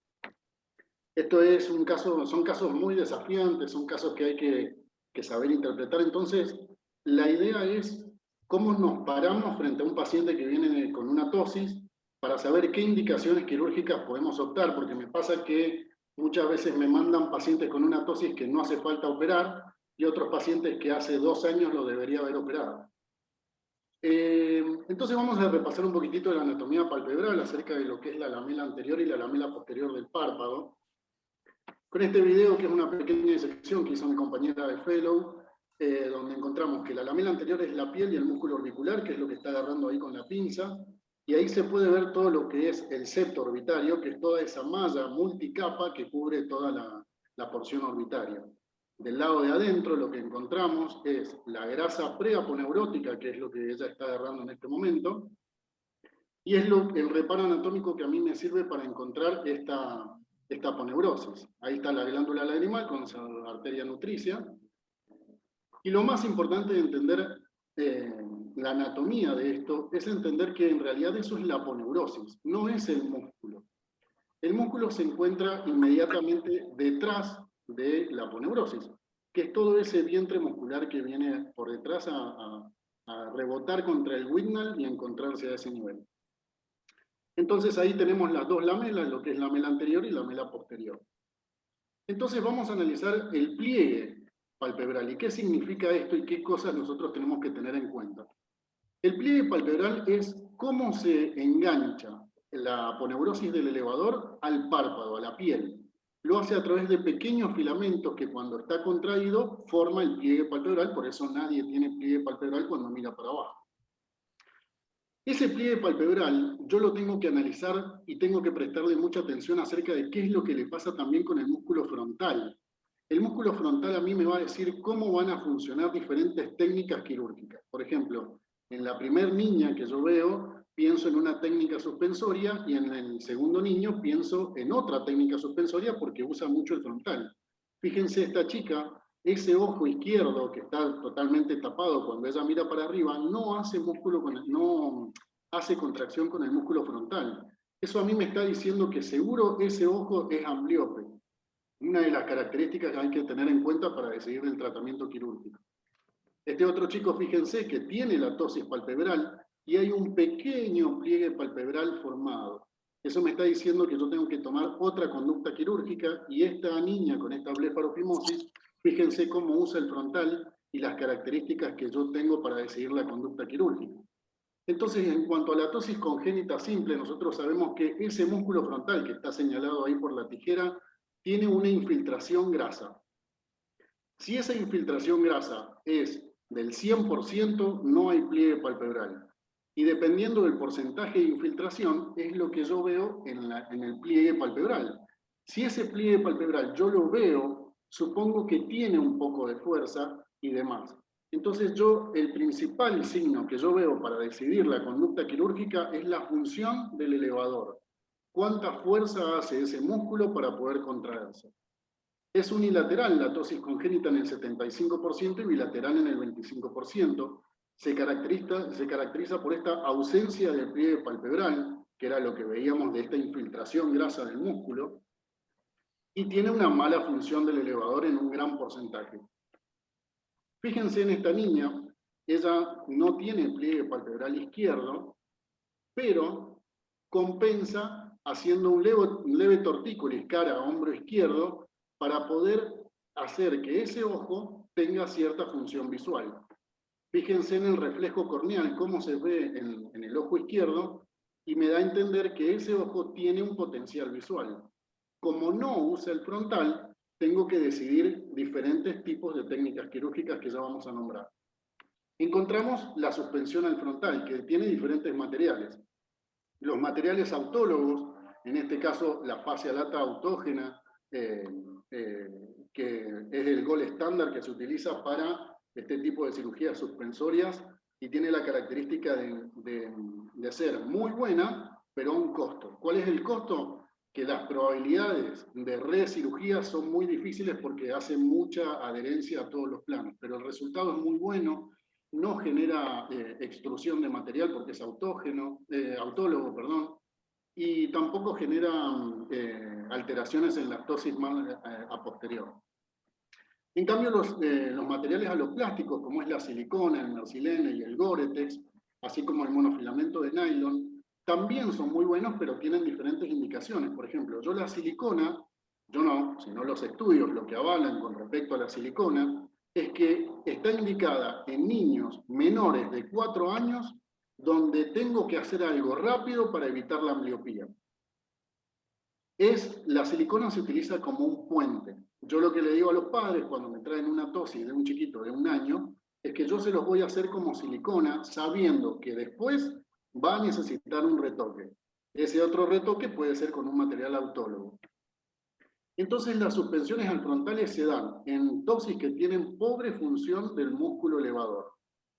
Esto es son casos muy desafiantes, son casos que hay que saber interpretar. Entonces, la idea es cómo nos paramos frente a un paciente que viene con una tosis para saber qué indicaciones quirúrgicas podemos optar, porque me pasa que muchas veces me mandan pacientes con una tosis que no hace falta operar, y otros pacientes que hace 2 años lo debería haber operado. Entonces vamos a repasar un poquitito de la anatomía palpebral acerca de lo que es la lamela anterior y la lamela posterior del párpado. Con este video, que es una pequeña disección que hizo mi compañera de Fellow, donde encontramos que la lamela anterior es la piel y el músculo orbicular, que es lo que está agarrando ahí con la pinza, y ahí se puede ver todo lo que es el septo orbitario, que es toda esa malla multicapa que cubre toda la porción orbitaria. Del lado de adentro lo que encontramos es la grasa preaponeurótica, que es lo que ella está agarrando en este momento, y es el reparo anatómico que a mí me sirve para encontrar esta aponeurosis. Ahí está la glándula lagrimal con esa arteria nutricia. Y lo más importante de entender la anatomía de esto es entender que en realidad eso es la aponeurosis, no es el músculo. El músculo se encuentra inmediatamente detrás de la aponeurosis, que es todo ese vientre muscular que viene por detrás a rebotar contra el Wignall y encontrarse a ese nivel. Entonces ahí tenemos las dos lamelas, lo que es la lamela anterior y la lamela posterior. Entonces vamos a analizar el pliegue palpebral y qué significa esto y qué cosas nosotros tenemos que tener en cuenta. El pliegue palpebral es cómo se engancha la aponeurosis del elevador al párpado, a la piel. Lo hace a través de pequeños filamentos que cuando está contraído forma el pliegue palpebral, por eso nadie tiene pliegue palpebral cuando mira para abajo. Ese pliegue palpebral yo lo tengo que analizar y tengo que prestarle mucha atención acerca de qué es lo que le pasa también con el músculo frontal. El músculo frontal a mí me va a decir cómo van a funcionar diferentes técnicas quirúrgicas. Por ejemplo, en la primer niña que yo veo, pienso en una técnica suspensoria, y en el segundo niño pienso en otra técnica suspensoria porque usa mucho el frontal. Fíjense, esta chica, ese ojo izquierdo que está totalmente tapado cuando ella mira para arriba, no hace contracción con el músculo frontal. Eso a mí me está diciendo que seguro ese ojo es ambliope. Una de las características que hay que tener en cuenta para decidir el tratamiento quirúrgico. Este otro chico, fíjense que tiene la tosis palpebral y hay un pequeño pliegue palpebral formado. Eso me está diciendo que yo tengo que tomar otra conducta quirúrgica, y esta niña con esta blefarofimosis, fíjense cómo usa el frontal y las características que yo tengo para decidir la conducta quirúrgica. Entonces, en cuanto a la ptosis congénita simple, nosotros sabemos que ese músculo frontal que está señalado ahí por la tijera tiene una infiltración grasa. Si esa infiltración grasa es del 100%, no hay pliegue palpebral. Y dependiendo del porcentaje de infiltración, es lo que yo veo en el pliegue palpebral. Si ese pliegue palpebral yo lo veo, supongo que tiene un poco de fuerza y demás. Entonces el principal signo que yo veo para decidir la conducta quirúrgica es la función del elevador. ¿Cuánta fuerza hace ese músculo para poder contraerse? Es unilateral la ptosis congénita en el 75% y bilateral en el 25%. Se caracteriza por esta ausencia de pliegue palpebral, que era lo que veíamos de esta infiltración grasa del músculo, y tiene una mala función del elevador en un gran porcentaje. Fíjense en esta niña, ella no tiene pliegue palpebral izquierdo, pero compensa haciendo un leve tortícolis cara a hombro izquierdo para poder hacer que ese ojo tenga cierta función visual. Fíjense en el reflejo corneal, cómo se ve en el ojo izquierdo, y me da a entender que ese ojo tiene un potencial visual. Como no usa el frontal, tengo que decidir diferentes tipos de técnicas quirúrgicas que ya vamos a nombrar. Encontramos la suspensión al frontal, que tiene diferentes materiales. Los materiales autólogos, en este caso la fascia lata autógena, que es el gold estándar que se utiliza para este tipo de cirugías suspensorias y tiene la característica de ser muy buena, pero a un costo. ¿Cuál es el costo? Que las probabilidades de recirugía son muy difíciles porque hacen mucha adherencia a todos los planos, pero el resultado es muy bueno, no genera extrusión de material porque es autólogo, perdón, y tampoco genera alteraciones en la ptosis a posterior. En cambio, los materiales aloplásticos, como es la silicona, el mercilene y el Gore-Tex, así como el monofilamento de nylon, también son muy buenos, pero tienen diferentes indicaciones. Por ejemplo, yo la silicona, yo no, sino los estudios lo que avalan con respecto a la silicona, es que está indicada en niños menores de 4 años donde tengo que hacer algo rápido para evitar la ambliopía. La silicona se utiliza como un puente. Yo lo que le digo a los padres cuando me traen una ptosis de un chiquito de 1 año, es que yo se los voy a hacer como silicona, sabiendo que después va a necesitar un retoque. Ese otro retoque puede ser con un material autólogo. Entonces las suspensiones al frontales se dan en ptosis que tienen pobre función del músculo elevador.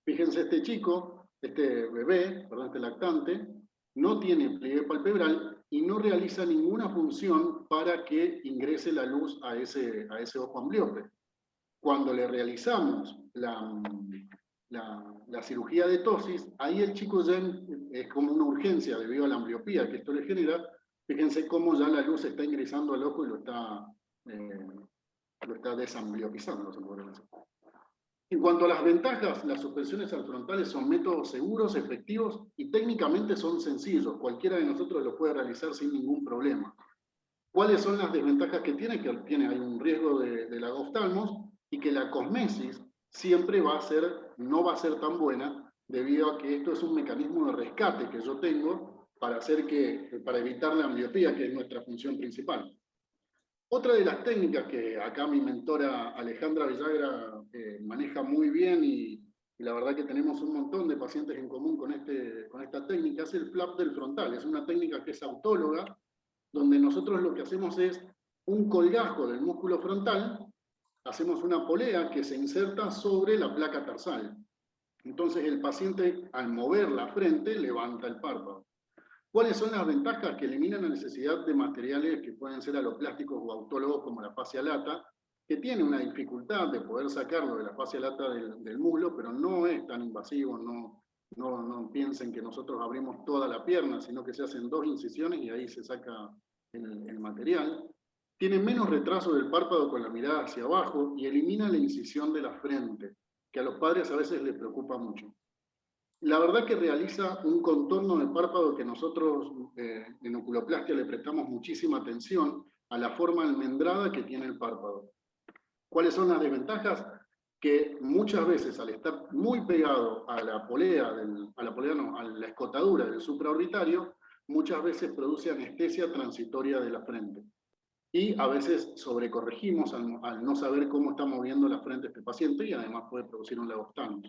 Fíjense, este chico, este bebé, perdón, este lactante, no tiene pliegue palpebral y no realiza ninguna función para que ingrese la luz a ese ojo ambliope. Cuando le realizamos la cirugía de ptosis, ahí el chico ya es como una urgencia debido a la ambliopía que esto le genera. Fíjense cómo ya la luz está ingresando al ojo y lo está desambliopizando, se podría decir. En cuanto a las ventajas, las suspensiones al frontales son métodos seguros, efectivos y técnicamente son sencillos. Cualquiera de nosotros lo puede realizar sin ningún problema. ¿Cuáles son las desventajas que tiene? Que hay un riesgo de lagoftalmos y que la cosmesis siempre no va a ser tan buena debido a que esto es un mecanismo de rescate que yo tengo para evitar la ambliopía, que es nuestra función principal. Otra de las técnicas que acá mi mentora Alejandra Villagra maneja muy bien y la verdad que tenemos un montón de pacientes en común con esta técnica, es el flap del frontal. Es una técnica que es autóloga, donde nosotros lo que hacemos es un colgajo del músculo frontal, hacemos una polea que se inserta sobre la placa tarsal. Entonces el paciente, al mover la frente, levanta el párpado. ¿Cuáles son las ventajas? Que eliminan la necesidad de materiales que pueden ser aloplásticos o autólogos como la fascia lata, que tiene una dificultad de poder sacarlo de la fascia lata del muslo, pero no es tan invasivo, no piensen que nosotros abrimos toda la pierna, sino que se hacen 2 incisiones y ahí se saca el material. Tiene menos retraso del párpado con la mirada hacia abajo y elimina la incisión de la frente, que a los padres a veces les preocupa mucho. La verdad que realiza un contorno de párpado que nosotros en oculoplastia le prestamos muchísima atención a la forma almendrada que tiene el párpado. ¿Cuáles son las desventajas? que muchas veces al estar muy pegado a la polea, a la escotadura del supraorbitario, muchas veces produce anestesia transitoria de la frente. Y a veces sobrecorregimos al no saber cómo está moviendo la frente este paciente y además puede producir un lagostano.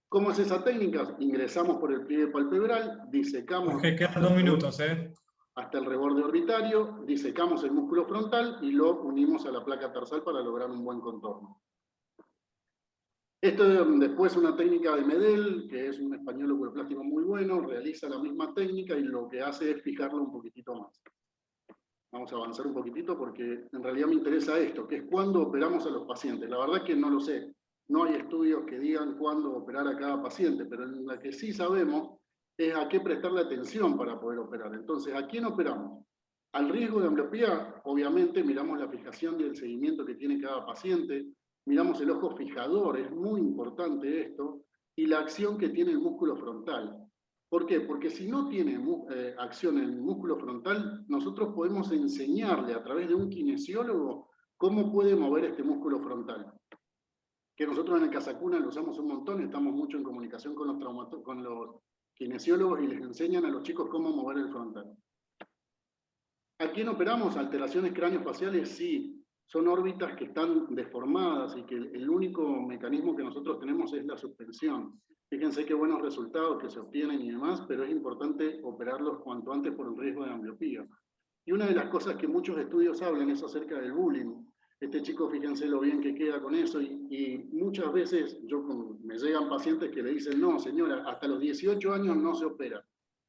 ¿Cómo es esa técnica? Ingresamos por el pliegue palpebral, disecamos... Quedan 2 minutos, hasta el reborde orbitario, disecamos el músculo frontal y lo unimos a la placa tarsal para lograr un buen contorno. Esto es después una técnica de Medel, que es un español oculoplástico muy bueno, realiza la misma técnica y lo que hace es fijarlo un poquitito más. Vamos a avanzar un poquitito porque en realidad me interesa esto, que es cuándo operamos a los pacientes. La verdad que no lo sé. No hay estudios que digan cuándo operar a cada paciente, pero en la que sí sabemos es a qué prestarle atención para poder operar. Entonces, ¿a quién operamos? Al riesgo de ambliopía, obviamente, miramos la fijación y el seguimiento que tiene cada paciente, miramos el ojo fijador, es muy importante esto, y la acción que tiene el músculo frontal. ¿Por qué? Porque si no tiene acción en el músculo frontal, nosotros podemos enseñarle a través de un kinesiólogo cómo puede mover este músculo frontal. Que nosotros en el Casacuna lo usamos un montón, estamos mucho en comunicación con los kinesiólogos y les enseñan a los chicos cómo mover el frontal. ¿A quién operamos? Alteraciones craneofaciales, sí. Son órbitas que están deformadas y que el único mecanismo que nosotros tenemos es la suspensión. Fíjense qué buenos resultados que se obtienen y demás, pero es importante operarlos cuanto antes por el riesgo de ambliopía. Y una de las cosas que muchos estudios hablan es acerca del bullying. Este chico, fíjense lo bien que queda con eso, y muchas veces me llegan pacientes que le dicen, no señora, hasta los 18 años no se opera.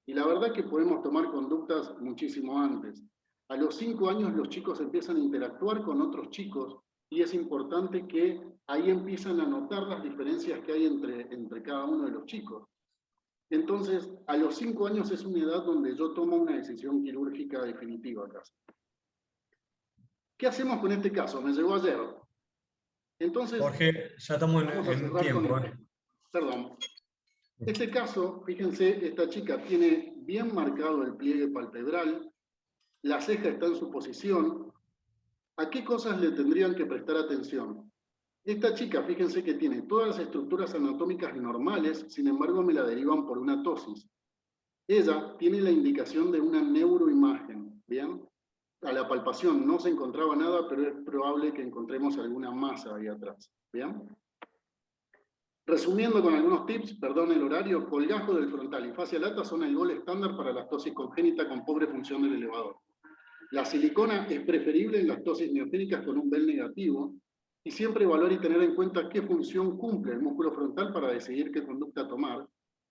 Y la verdad que podemos tomar conductas muchísimo antes. A los 5 años los chicos empiezan a interactuar con otros chicos, y es importante que ahí empiezan a notar las diferencias que hay entre cada uno de los chicos. Entonces, a los 5 años es una edad donde yo tomo una decisión quirúrgica definitiva acá. ¿Qué hacemos con este caso? Me llegó ayer. Entonces, Jorge, ya estamos en tiempo. Perdón. Este caso, fíjense, esta chica tiene bien marcado el pliegue palpebral, la ceja está en su posición. ¿A qué cosas le tendrían que prestar atención? Esta chica, fíjense que tiene todas las estructuras anatómicas normales, sin embargo me la derivan por una tosis. Ella tiene la indicación de una neuroimagen, ¿bien? A la palpación no se encontraba nada, pero es probable que encontremos alguna masa ahí atrás, ¿bien? Resumiendo con algunos tips, perdón el horario, colgajo del frontal y fascia lata son el gol estándar para la tosis congénita con pobre función del elevador. La silicona es preferible en las tosis miogénicas con un Bell negativo, y siempre evaluar y tener en cuenta qué función cumple el músculo frontal para decidir qué conducta tomar,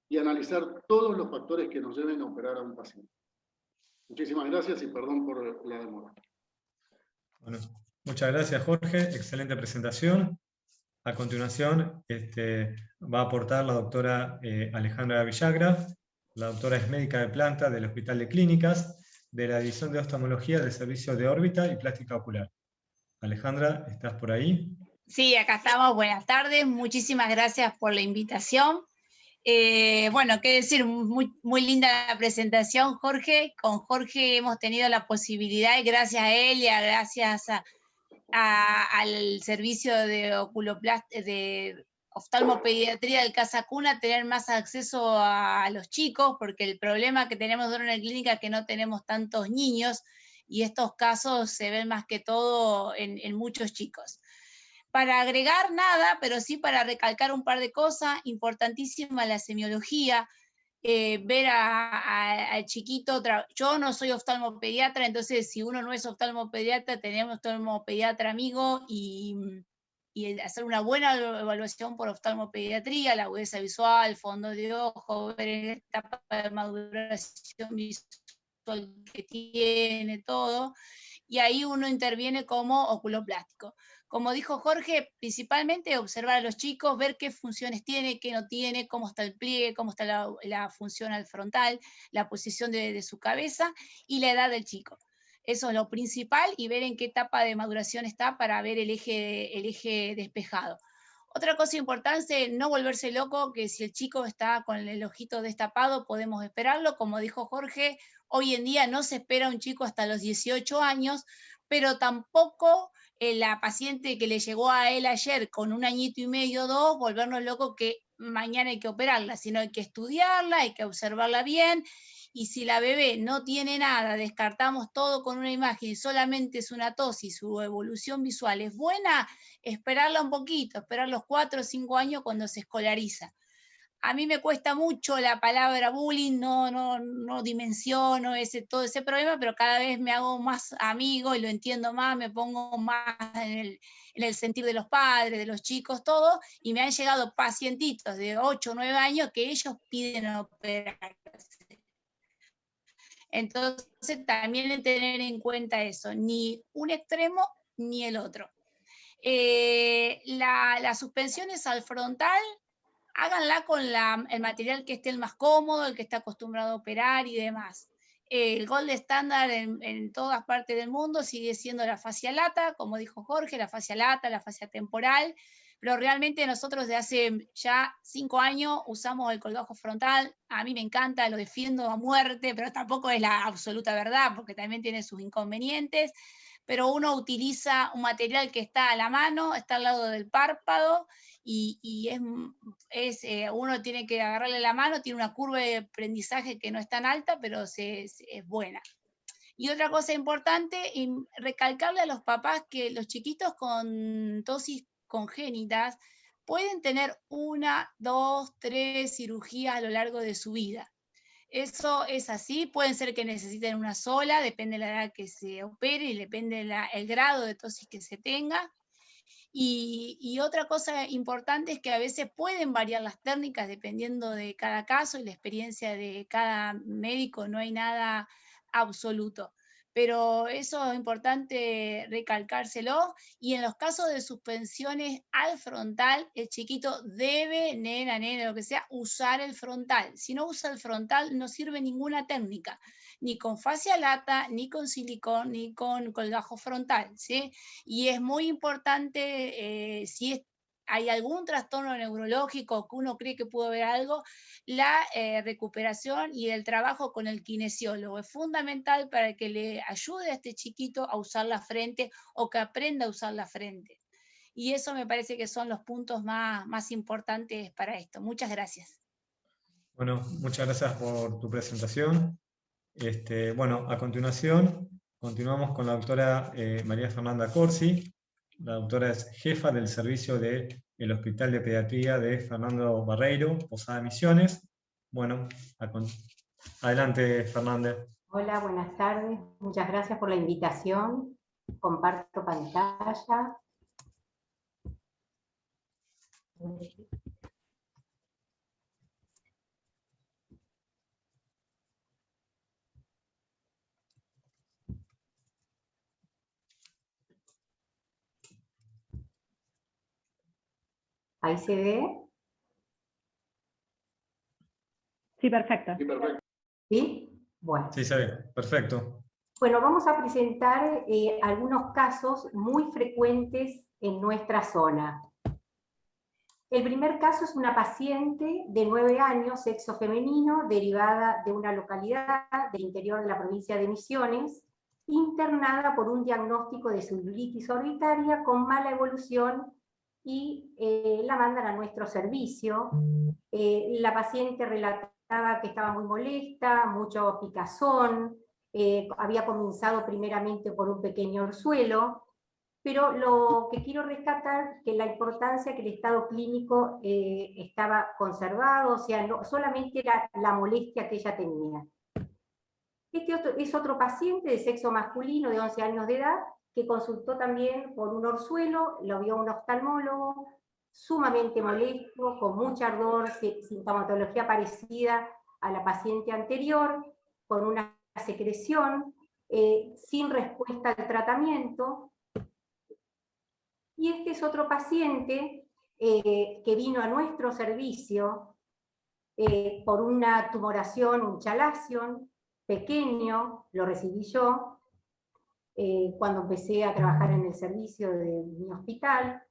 y analizar todos los factores que nos lleven a operar a un paciente. Muchísimas gracias y perdón por la demora. Bueno, muchas gracias Jorge, excelente presentación. A continuación va a aportar la doctora Alejandra Villagra. La doctora es médica de planta del Hospital de Clínicas, de la División de Oftalmología del Servicio de Órbita y Plástica Ocular. Alejandra, ¿estás por ahí? Sí, acá estamos. Buenas tardes. Muchísimas gracias por la invitación. Bueno, qué decir, muy linda la presentación, Jorge. Con Jorge hemos tenido la posibilidad, y gracias a él y gracias al servicio de oftalmopediatría del Casacuna, tener más acceso a los chicos, porque el problema que tenemos ahora en la clínica es que no tenemos tantos niños, y estos casos se ven más que todo en muchos chicos. Para agregar nada, pero sí para recalcar un par de cosas, importantísima la semiología, ver al chiquito, yo no soy oftalmopediatra, entonces si uno no es oftalmopediatra, tenemos oftalmopediatra amigo y hacer una buena evaluación por oftalmopediatría, la agudeza visual, fondo de ojo, ver en esta etapa de maduración visual que tiene, todo, y ahí uno interviene como oculoplástico. Como dijo Jorge, principalmente observar a los chicos, ver qué funciones tiene, qué no tiene, cómo está el pliegue, cómo está la función al frontal, la posición de su cabeza y la edad del chico. Eso es lo principal, y ver en qué etapa de maduración está para ver el eje despejado. Otra cosa importante, no volverse loco, que si el chico está con el ojito destapado podemos esperarlo. Como dijo Jorge, hoy en día no se espera un chico hasta los 18 años, pero tampoco la paciente que le llegó a él ayer con 1 añito y medio, 2, volvernos locos que mañana hay que operarla, sino hay que estudiarla, hay que observarla bien, y si la bebé no tiene nada, descartamos todo con una imagen y solamente es una tos y su evolución visual es buena, esperarla un poquito, esperar los 4 o 5 años cuando se escolariza. A mí me cuesta mucho la palabra bullying, no dimensiono todo ese problema, pero cada vez me hago más amigo y lo entiendo más, me pongo más en el sentir de los padres, de los chicos, todo, y me han llegado pacientitos de 8 o 9 años que ellos piden operarse. Entonces también tener en cuenta eso, ni un extremo ni el otro. Las suspensiones al frontal, háganla con el material que esté el más cómodo, el que está acostumbrado a operar y demás. El gold estándar en todas partes del mundo sigue siendo la fascia lata, como dijo Jorge, la fascia lata, la fascia temporal, pero realmente nosotros de hace ya 5 años usamos el colgajo frontal. A mí me encanta, lo defiendo a muerte, pero tampoco es la absoluta verdad, porque también tiene sus inconvenientes, pero uno utiliza un material que está a la mano, está al lado del párpado, y uno tiene que agarrarle la mano, tiene una curva de aprendizaje que no es tan alta, pero es buena. Y otra cosa importante, recalcarle a los papás que los chiquitos con tosis congénitas pueden tener 1, 2, 3 cirugías a lo largo de su vida. Eso es así, pueden ser que necesiten una sola, depende de la edad que se opere y depende del grado de tosis que se tenga. Y otra cosa importante es que a veces pueden variar las técnicas dependiendo de cada caso y la experiencia de cada médico, no hay nada absoluto. Pero eso es importante recalcárselo, y en los casos de suspensiones al frontal, el chiquito debe, nena, lo que sea, usar el frontal. Si no usa el frontal, no sirve ninguna técnica, ni con fascia lata, ni con silicón, ni con colgajo frontal, ¿sí? Y es muy importante, si hay algún trastorno neurológico que uno cree que pudo haber algo, la recuperación y el trabajo con el kinesiólogo es fundamental para que le ayude a este chiquito a usar la frente o que aprenda a usar la frente. Y eso me parece que son los puntos más importantes para esto. Muchas gracias. Bueno, muchas gracias por tu presentación. Bueno, a continuación continuamos con la doctora María Fernanda Corsi. La doctora es jefa del servicio del Hospital de Pediatría de Fernando Barreiro, Posada Misiones. Bueno, adelante, Fernanda. Hola, buenas tardes. Muchas gracias por la invitación. Comparto pantalla. ¿Ahí se ve? Sí, perfecto. Sí, perfecto. ¿Sí? Bueno. Sí, se ve. Perfecto. Bueno, vamos a presentar algunos casos muy frecuentes en nuestra zona. El primer caso es una paciente de 9 años, sexo femenino, derivada de una localidad del interior de la provincia de Misiones, internada por un diagnóstico de celulitis orbitaria con mala evolución, y la mandan a nuestro servicio. La paciente relataba que estaba muy molesta, mucho picazón, había comenzado primeramente por un pequeño orzuelo, pero lo que quiero rescatar que la importancia que el estado clínico estaba conservado, o sea, no, solamente era la molestia que ella tenía. Este es otro paciente de sexo masculino de 11 años de edad, que consultó también por un orzuelo, lo vio un oftalmólogo, sumamente molesto, con mucha ardor, sintomatología parecida a la paciente anterior, con una secreción, sin respuesta al tratamiento. Y este es otro paciente que vino a nuestro servicio por una tumoración, un chalazion pequeño, lo recibí yo, cuando empecé a trabajar en el servicio de mi hospital.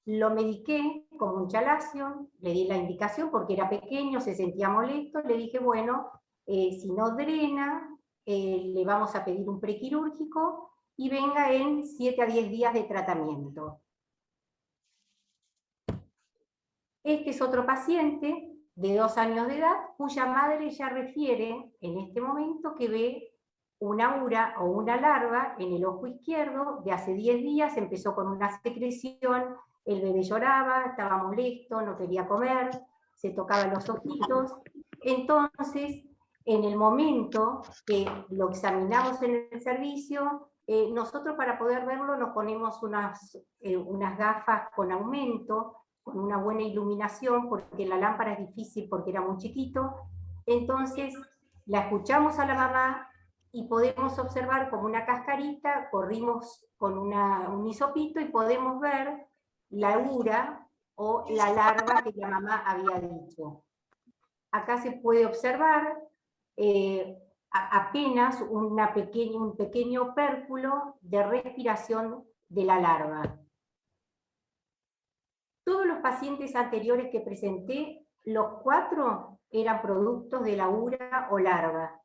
Lo mediqué como un chalazion, le di la indicación porque era pequeño, se sentía molesto, le dije, bueno, si no drena, le vamos a pedir un prequirúrgico, y venga en 7 a 10 días de tratamiento. Este es otro paciente de 2 años de edad, cuya madre ya refiere en este momento que ve una aura o una larva en el ojo izquierdo de hace 10 días, empezó con una secreción, el bebé lloraba, estaba molesto, no quería comer, se tocaba los ojitos. Entonces, en el momento que lo examinamos en el servicio, nosotros para poder verlo nos ponemos unas gafas con aumento, con una buena iluminación, porque la lámpara es difícil porque era muy chiquito. Entonces la escuchamos a la mamá y podemos observar como una cascarita, corrimos con un hisopito y podemos ver la aura o la larva que la mamá había dicho. Acá se puede observar apenas un pequeño opérculo de respiración de la larva. Todos los pacientes anteriores que presenté, los 4 eran productos de la aura o larva.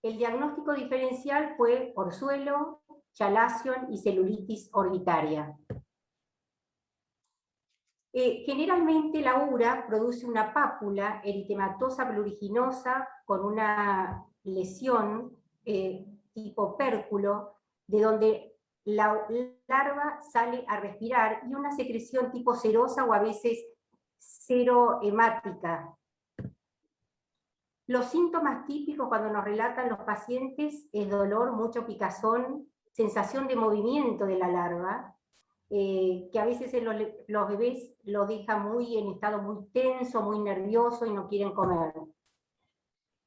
El diagnóstico diferencial fue orzuelo, chalazion y celulitis orbitaria. Generalmente la aura produce una pápula eritematosa pruriginosa con una lesión tipo opérculo, de donde la larva sale a respirar, y una secreción tipo serosa o a veces serohemática. Los síntomas típicos cuando nos relatan los pacientes es dolor, mucho picazón, sensación de movimiento de la larva, que a veces en los bebés lo deja en estado muy tenso, muy nervioso y no quieren comer.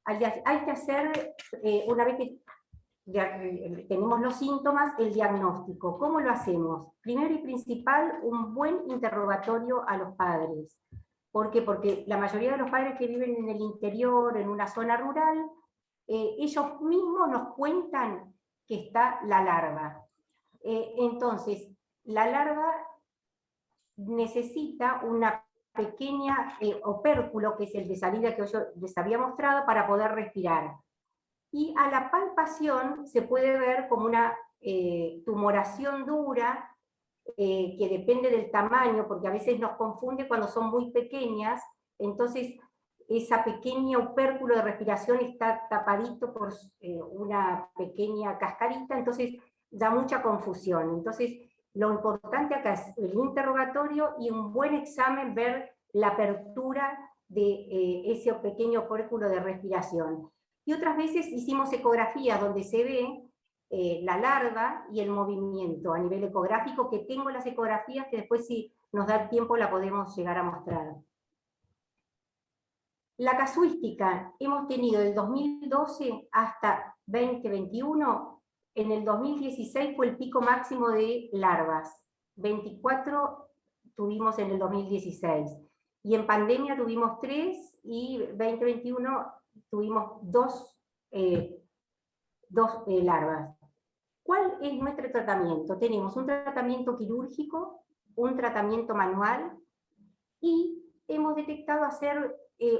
Hay que hacer, una vez que tenemos los síntomas, el diagnóstico. ¿Cómo lo hacemos? Primero y principal, un buen interrogatorio a los padres. ¿Por qué? Porque la mayoría de los padres que viven en el interior, en una zona rural, ellos mismos nos cuentan que está la larva. Entonces, la larva necesita una pequeña opérculo, que es el de salida que yo les había mostrado, para poder respirar. Y a la palpación se puede ver como una tumoración dura, que depende del tamaño, porque a veces nos confunde cuando son muy pequeñas, entonces esa pequeña opérculo de respiración está tapadito por una pequeña cascarita, entonces da mucha confusión. Entonces lo importante acá es el interrogatorio y un buen examen, ver la apertura de ese pequeño opérculo de respiración. Y otras veces hicimos ecografías donde se ve la larva y el movimiento a nivel ecográfico, que tengo las ecografías que después, si nos da el tiempo, la podemos llegar a mostrar. La casuística, hemos tenido del 2012 hasta 2021, en el 2016 fue el pico máximo de larvas, 24 tuvimos en el 2016, y en pandemia tuvimos 3, y 2021 tuvimos 2 larvas. ¿Cuál es nuestro tratamiento? Tenemos un tratamiento quirúrgico, un tratamiento manual, y hemos detectado hacer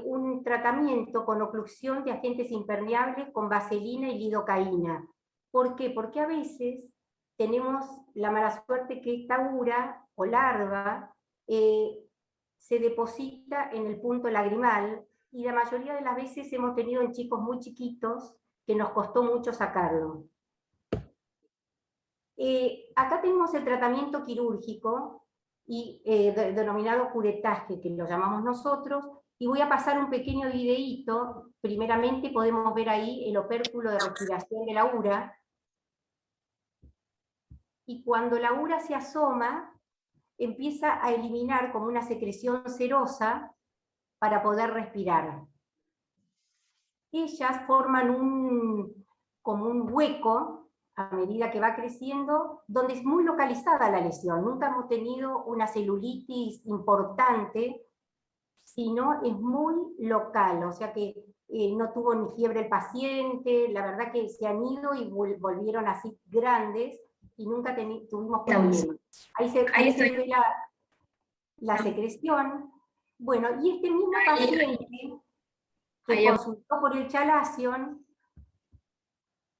un tratamiento con oclusión de agentes impermeables con vaselina y lidocaína. ¿Por qué? Porque a veces tenemos la mala suerte que esta aura o larva se deposita en el punto lagrimal, y la mayoría de las veces hemos tenido en chicos muy chiquitos que nos costó mucho sacarlo. Acá tenemos el tratamiento quirúrgico, y denominado curetaje, que lo llamamos nosotros, y voy a pasar un pequeño videíto. Primeramente podemos ver ahí el opérculo de respiración de la aura, y cuando la aura se asoma, empieza a eliminar como una secreción serosa para poder respirar. Ellas forman como un hueco a medida que va creciendo, donde es muy localizada la lesión. Nunca hemos tenido una celulitis importante, sino es muy local, o sea que no tuvo ni fiebre el paciente, la verdad que se han ido y volvieron así grandes, y nunca tuvimos problemas. Ahí se ve la secreción. Bueno, y este mismo paciente que consultó por el chalazion,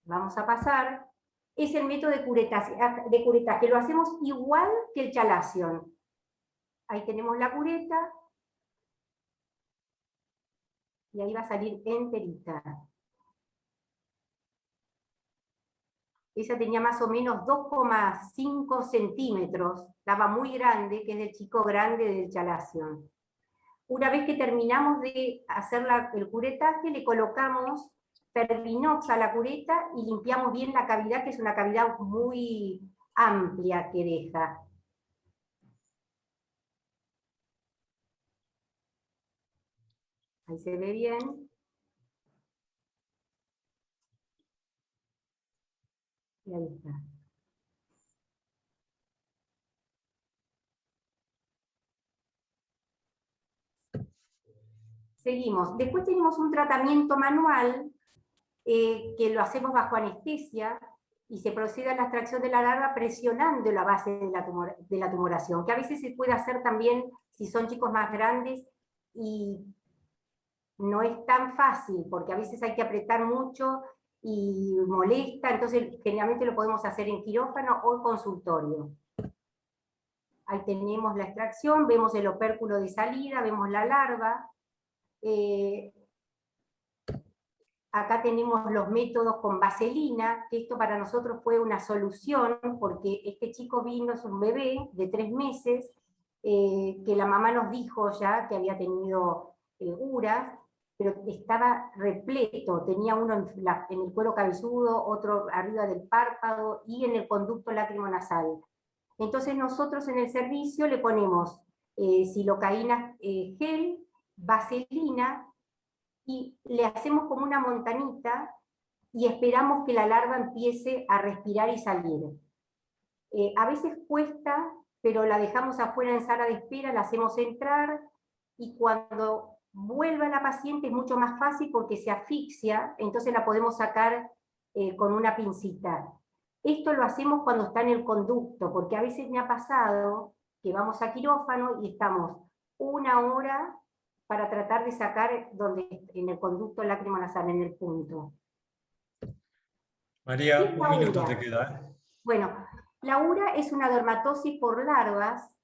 vamos a pasar, es el método de curetaje. Lo hacemos igual que el chalación. Ahí tenemos la cureta, y ahí va a salir enterita. Ella tenía más o menos 2,5 centímetros, estaba muy grande, que es del chico grande del chalación. Una vez que terminamos de hacer el curetaje, le colocamos Pervinox a la cureta y limpiamos bien la cavidad, que es una cavidad muy amplia que deja. Ahí se ve bien. Y ahí está. Seguimos. Después tenemos un tratamiento manual que lo hacemos bajo anestesia y se procede a la extracción de la larva presionando la base de la tumoración, que a veces se puede hacer también si son chicos más grandes y no es tan fácil porque a veces hay que apretar mucho y molesta, entonces generalmente lo podemos hacer en quirófano o en consultorio. Ahí tenemos la extracción, vemos el opérculo de salida, vemos la larva. Acá tenemos los métodos con vaselina, que esto para nosotros fue una solución, porque este chico vino, es un bebé de 3 meses, que la mamá nos dijo ya que había tenido URAS, pero estaba repleto, tenía uno en el cuero cabelludo, otro arriba del párpado y en el conducto lacrimonasal. Entonces nosotros en el servicio le ponemos silocaína gel, vaselina, y le hacemos como una montanita y esperamos que la larva empiece a respirar y salir. A veces cuesta, pero la dejamos afuera en sala de espera, la hacemos entrar, y cuando vuelva la paciente es mucho más fácil porque se asfixia, entonces la podemos sacar con una pincita. Esto lo hacemos cuando está en el conducto, porque a veces me ha pasado que vamos a quirófano y estamos 1 hora para tratar de sacar en el conducto lacrimonasal, en el punto. María, 1 minuto te queda. Bueno, la URA es una dermatosis por larvas,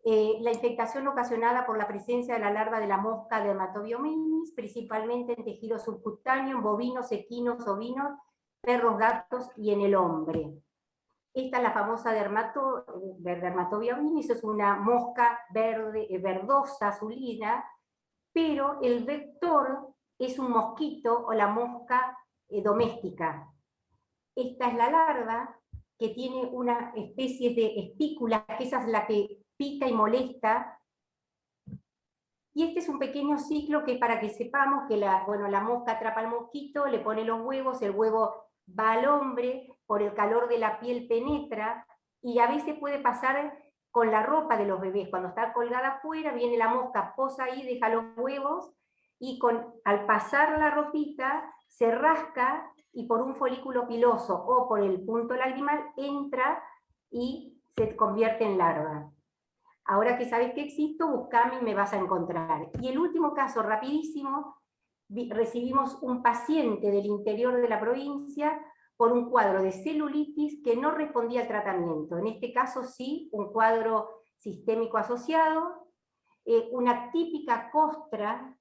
la infectación ocasionada por la presencia de la larva de la mosca Dermatobiominis, principalmente en tejido subcutáneo, en bovinos, equinos, ovinos, perros, gatos y en el hombre. Esta es la famosa Dermatobiominis, es una mosca verde, verdosa, azulina, pero el vector es un mosquito o la mosca doméstica. Esta es la larva, que tiene una especie de espícula, que esa es la que pica y molesta. Y este es un pequeño ciclo que para que sepamos que la mosca atrapa al mosquito, le pone los huevos, el huevo va al hombre, por el calor de la piel penetra, y a veces puede pasar con la ropa de los bebés, cuando está colgada afuera, viene la mosca, posa ahí, deja los huevos, y al pasar la ropita, se rasca, y por un folículo piloso o por el punto lagrimal, entra y se convierte en larva. Ahora que sabes que existo, buscame y me vas a encontrar. Y el último caso, rapidísimo, recibimos un paciente del interior de la provincia por un cuadro de celulitis que no respondía al tratamiento. En este caso sí, un cuadro sistémico asociado, una típica costra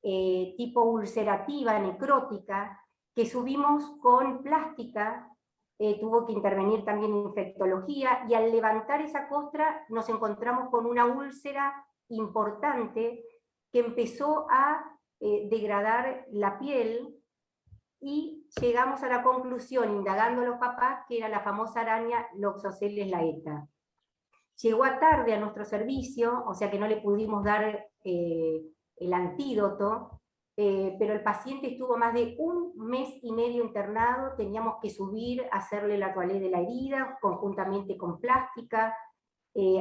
tipo ulcerativa, necrótica, que subimos con plástica, tuvo que intervenir también en infectología, y al levantar esa costra nos encontramos con una úlcera importante que empezó a degradar la piel, y llegamos a la conclusión, indagando a los papás, que era la famosa araña Loxosceles laeta. Llegó a tarde a nuestro servicio, o sea que no le pudimos dar el antídoto, pero el paciente estuvo más de 1 mes y medio internado, teníamos que subir, hacerle la toalé de la herida, conjuntamente con plástica,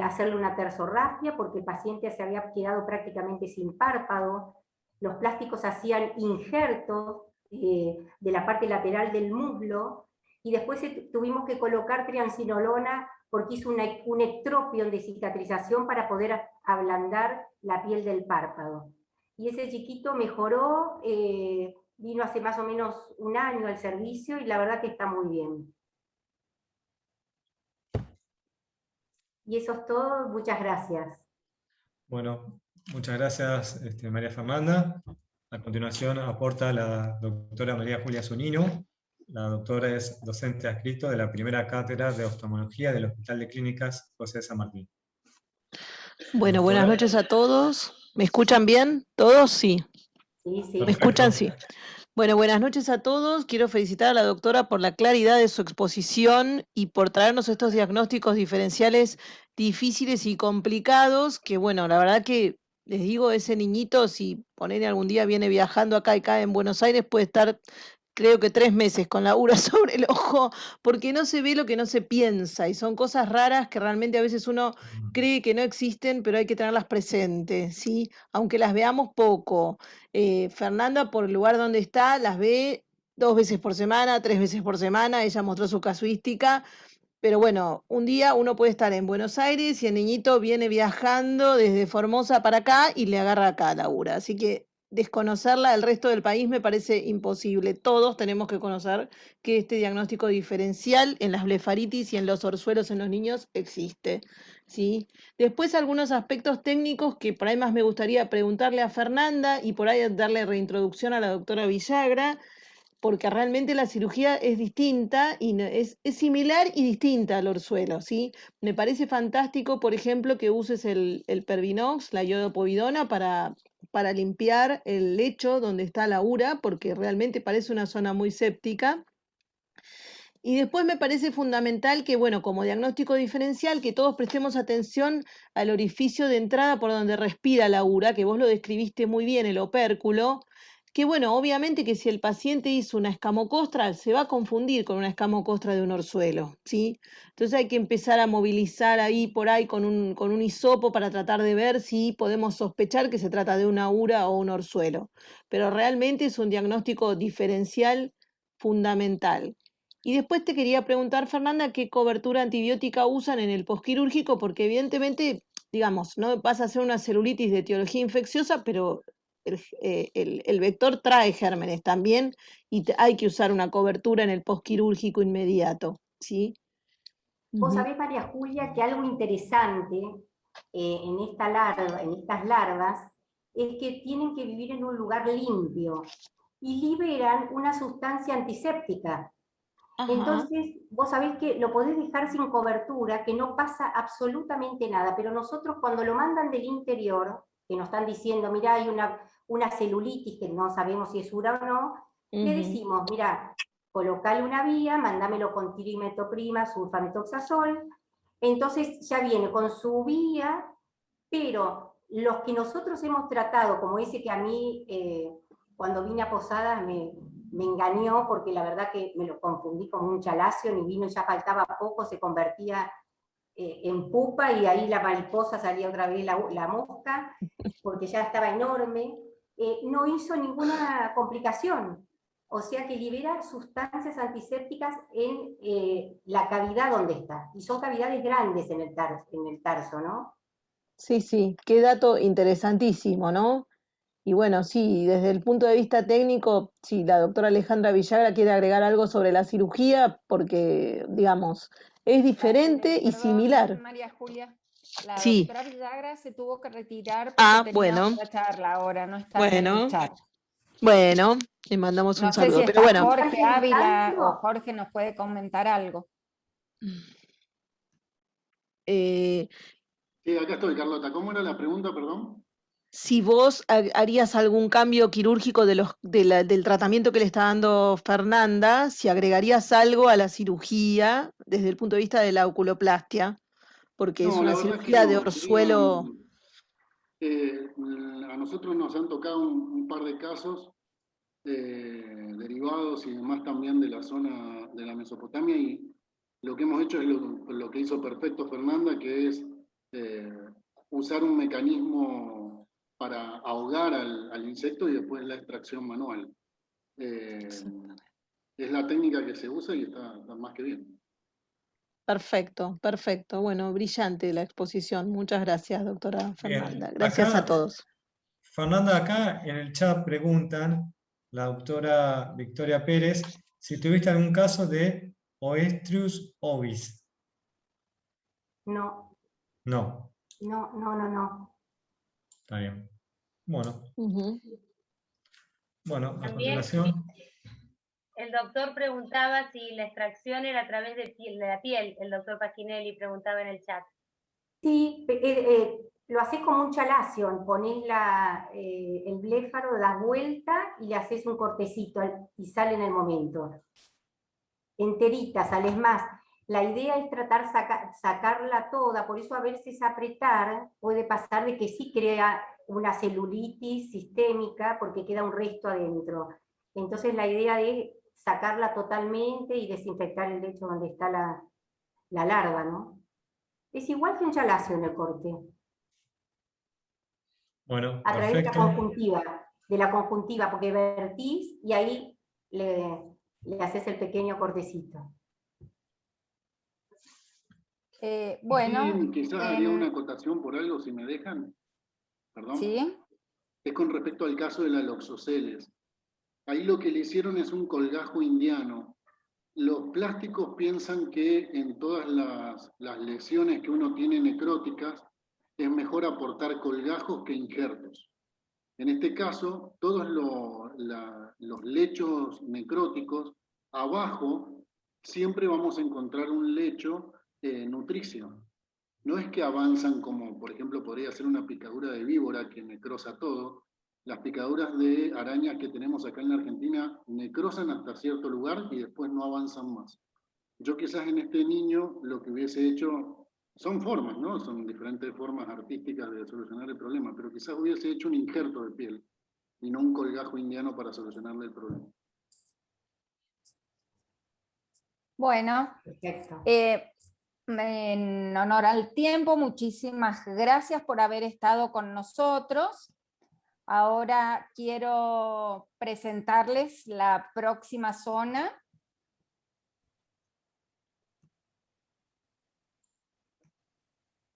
hacerle una tersorrafia, porque el paciente se había quedado prácticamente sin párpado, los plásticos hacían injertos de la parte lateral del muslo, y después tuvimos que colocar triancinolona porque hizo un ectropion de cicatrización para poder ablandar la piel del párpado. Y ese chiquito mejoró, vino hace más o menos 1 año al servicio, y la verdad que está muy bien. Y eso es todo, muchas gracias. Bueno, muchas gracias María Fernanda. A continuación aporta la doctora María Julia Zunino. La doctora es docente adscrito de la primera cátedra de oftalmología del Hospital de Clínicas José de San Martín. Bueno, buenas noches a todos. ¿Me escuchan bien? ¿Todos? Sí. Sí, sí. ¿Me escuchan? Sí. Bueno, buenas noches a todos. Quiero felicitar a la doctora por la claridad de su exposición y por traernos estos diagnósticos diferenciales difíciles y complicados, que bueno, la verdad que les digo, ese niñito, si ponele algún día viene viajando acá y cae en Buenos Aires, puede estar, creo que 3 meses con la ura sobre el ojo, porque no se ve lo que no se piensa, y son cosas raras que realmente a veces uno cree que no existen, pero hay que tenerlas presentes, ¿sí? Aunque las veamos poco. Fernanda, por el lugar donde está, las ve 2 veces por semana, 3 veces por semana, ella mostró su casuística, pero bueno, un día uno puede estar en Buenos Aires y el niñito viene viajando desde Formosa para acá y le agarra acá la ura, así que desconocerla del resto del país me parece imposible. Todos tenemos que conocer que este diagnóstico diferencial en las blefaritis y en los orzuelos en los niños existe, ¿sí? Después algunos aspectos técnicos que por ahí más me gustaría preguntarle a Fernanda y por ahí darle reintroducción a la doctora Villagra, porque realmente la cirugía es distinta y es similar y distinta al orzuelo, ¿sí? Me parece fantástico, por ejemplo, que uses el Pervinox, la iodopovidona, para limpiar el lecho donde está la ura, porque realmente parece una zona muy séptica. Y después me parece fundamental que, bueno, como diagnóstico diferencial, que todos prestemos atención al orificio de entrada por donde respira la ura, que vos lo describiste muy bien, el opérculo, que bueno, obviamente que si el paciente hizo una escamocostra, se va a confundir con una escamocostra de un orzuelo, ¿sí? Entonces hay que empezar a movilizar ahí por ahí con un hisopo para tratar de ver si podemos sospechar que se trata de una ura o un orzuelo. Pero realmente es un diagnóstico diferencial fundamental. Y después te quería preguntar, Fernanda, ¿qué cobertura antibiótica usan en el posquirúrgico? Porque evidentemente, digamos, no pasa a ser una celulitis de etiología infecciosa, pero el vector trae gérmenes también y hay que usar una cobertura en el posquirúrgico inmediato, ¿sí? Vos sabés, María Julia, que algo interesante en estas larvas es que tienen que vivir en un lugar limpio y liberan una sustancia antiséptica. Ajá. Entonces, vos sabés que lo podés dejar sin cobertura, que no pasa absolutamente nada, pero nosotros cuando lo mandan del interior, que nos están diciendo, mirá, hay una celulitis que no sabemos si es ura o no, le decimos, mirá, colocale una vía, mandámelo con tirimetoprima, sulfametoxazol, entonces ya viene con su vía, pero los que nosotros hemos tratado, como ese que a mí, cuando vine a Posadas, me engañó, porque la verdad que me lo confundí con un chalacio, y vino, ya faltaba poco, se convertía en pupa, y ahí la mariposa salía otra vez la mosca, porque ya estaba enorme, no hizo ninguna complicación, o sea que libera sustancias antisépticas en la cavidad donde está, y son cavidades grandes en el tarso, ¿no? Sí, sí, qué dato interesantísimo, ¿no? Y bueno, sí, desde el punto de vista técnico, si la doctora Alejandra Villagra quiere agregar algo sobre la cirugía, porque, digamos, es diferente y similar. María Julia, la Sí. doctora Villagra se tuvo que retirar porque tenía bueno. otra charla ahora, no está en el chat. Bueno, le mandamos No un sé saludo, si pero está bueno. Jorge Ávila o Jorge nos puede comentar algo. Sí, acá estoy, Carlota. ¿Cómo era la pregunta, perdón? Si vos harías algún cambio quirúrgico del tratamiento que le está dando Fernanda, si agregarías algo a la cirugía desde el punto de vista de la oculoplastia, porque es No, una la verdad es que cirugía de no. orzuelo. A nosotros nos han tocado un par de casos derivados y demás también de la zona de la Mesopotamia, y lo que hemos hecho es lo que hizo perfecto Fernanda, que es usar un mecanismo para ahogar al insecto y después la extracción manual. Es la técnica que se usa y está más que bien. Perfecto, perfecto. Bueno, brillante la exposición. Muchas gracias, doctora Fernanda. Bien. Gracias Acá, a todos. Fernanda, acá en el chat preguntan, la doctora Victoria Pérez, si tuviste algún caso de Oestrus ovis. No. No. No. Está bien. Bueno. Bueno, a También continuación. el doctor preguntaba si la extracción era a través de la piel. El doctor Pasquinelli preguntaba en el chat. Sí, lo haces como un chalación, ponés el bléfaro, das vuelta y le haces un cortecito y sale en el momento. Enterita, sales más. La idea es tratar sacarla toda, por eso a veces apretar puede pasar de que sí crea una celulitis sistémica porque queda un resto adentro. Entonces la idea es sacarla totalmente y desinfectar el lecho donde está la larva, ¿no? Es igual que un chalacio en el corte. Bueno, a través perfecto. de la conjuntiva, porque vertís y ahí le haces el pequeño cortecito. Bueno. Sí, quizás haría una acotación por algo, si me dejan. Perdón. Sí. Es con respecto al caso de la Loxoceles. Ahí lo que le hicieron es un colgajo indiano. Los plásticos piensan que en todas las lesiones que uno tiene necróticas es mejor aportar colgajos que injertos. En este caso, todos los lechos necróticos, abajo siempre vamos a encontrar un lecho nutricio. No es que avanzan como, por ejemplo, podría ser una picadura de víbora que necrosa todo. Las picaduras de arañas que tenemos acá en la Argentina necrosan hasta cierto lugar y después no avanzan más. Yo quizás en este niño lo que hubiese hecho, son formas, ¿no? Son diferentes formas artísticas de solucionar el problema, pero quizás hubiese hecho un injerto de piel y no un colgajo indiano para solucionarle el problema. Bueno, en honor al tiempo, muchísimas gracias por haber estado con nosotros. Ahora quiero presentarles la próxima zona.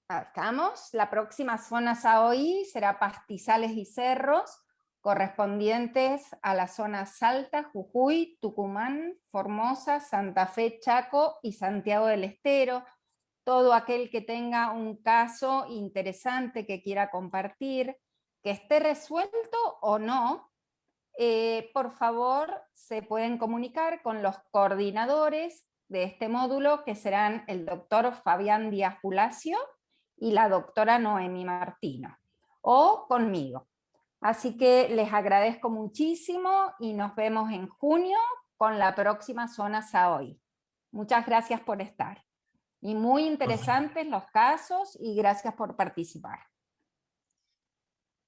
Acá estamos. La próxima zona SAOI será pastizales y cerros, correspondientes a la zona Salta, Jujuy, Tucumán, Formosa, Santa Fe, Chaco y Santiago del Estero. Todo aquel que tenga un caso interesante que quiera compartir, que esté resuelto o no, por favor se pueden comunicar con los coordinadores de este módulo, que serán el doctor Fabián Díaz Pulacio y la doctora Noemi Martino, o conmigo. Así que les agradezco muchísimo y nos vemos en junio con la próxima zona SAOI. Muchas gracias por estar. Y muy interesantes los casos y gracias por participar.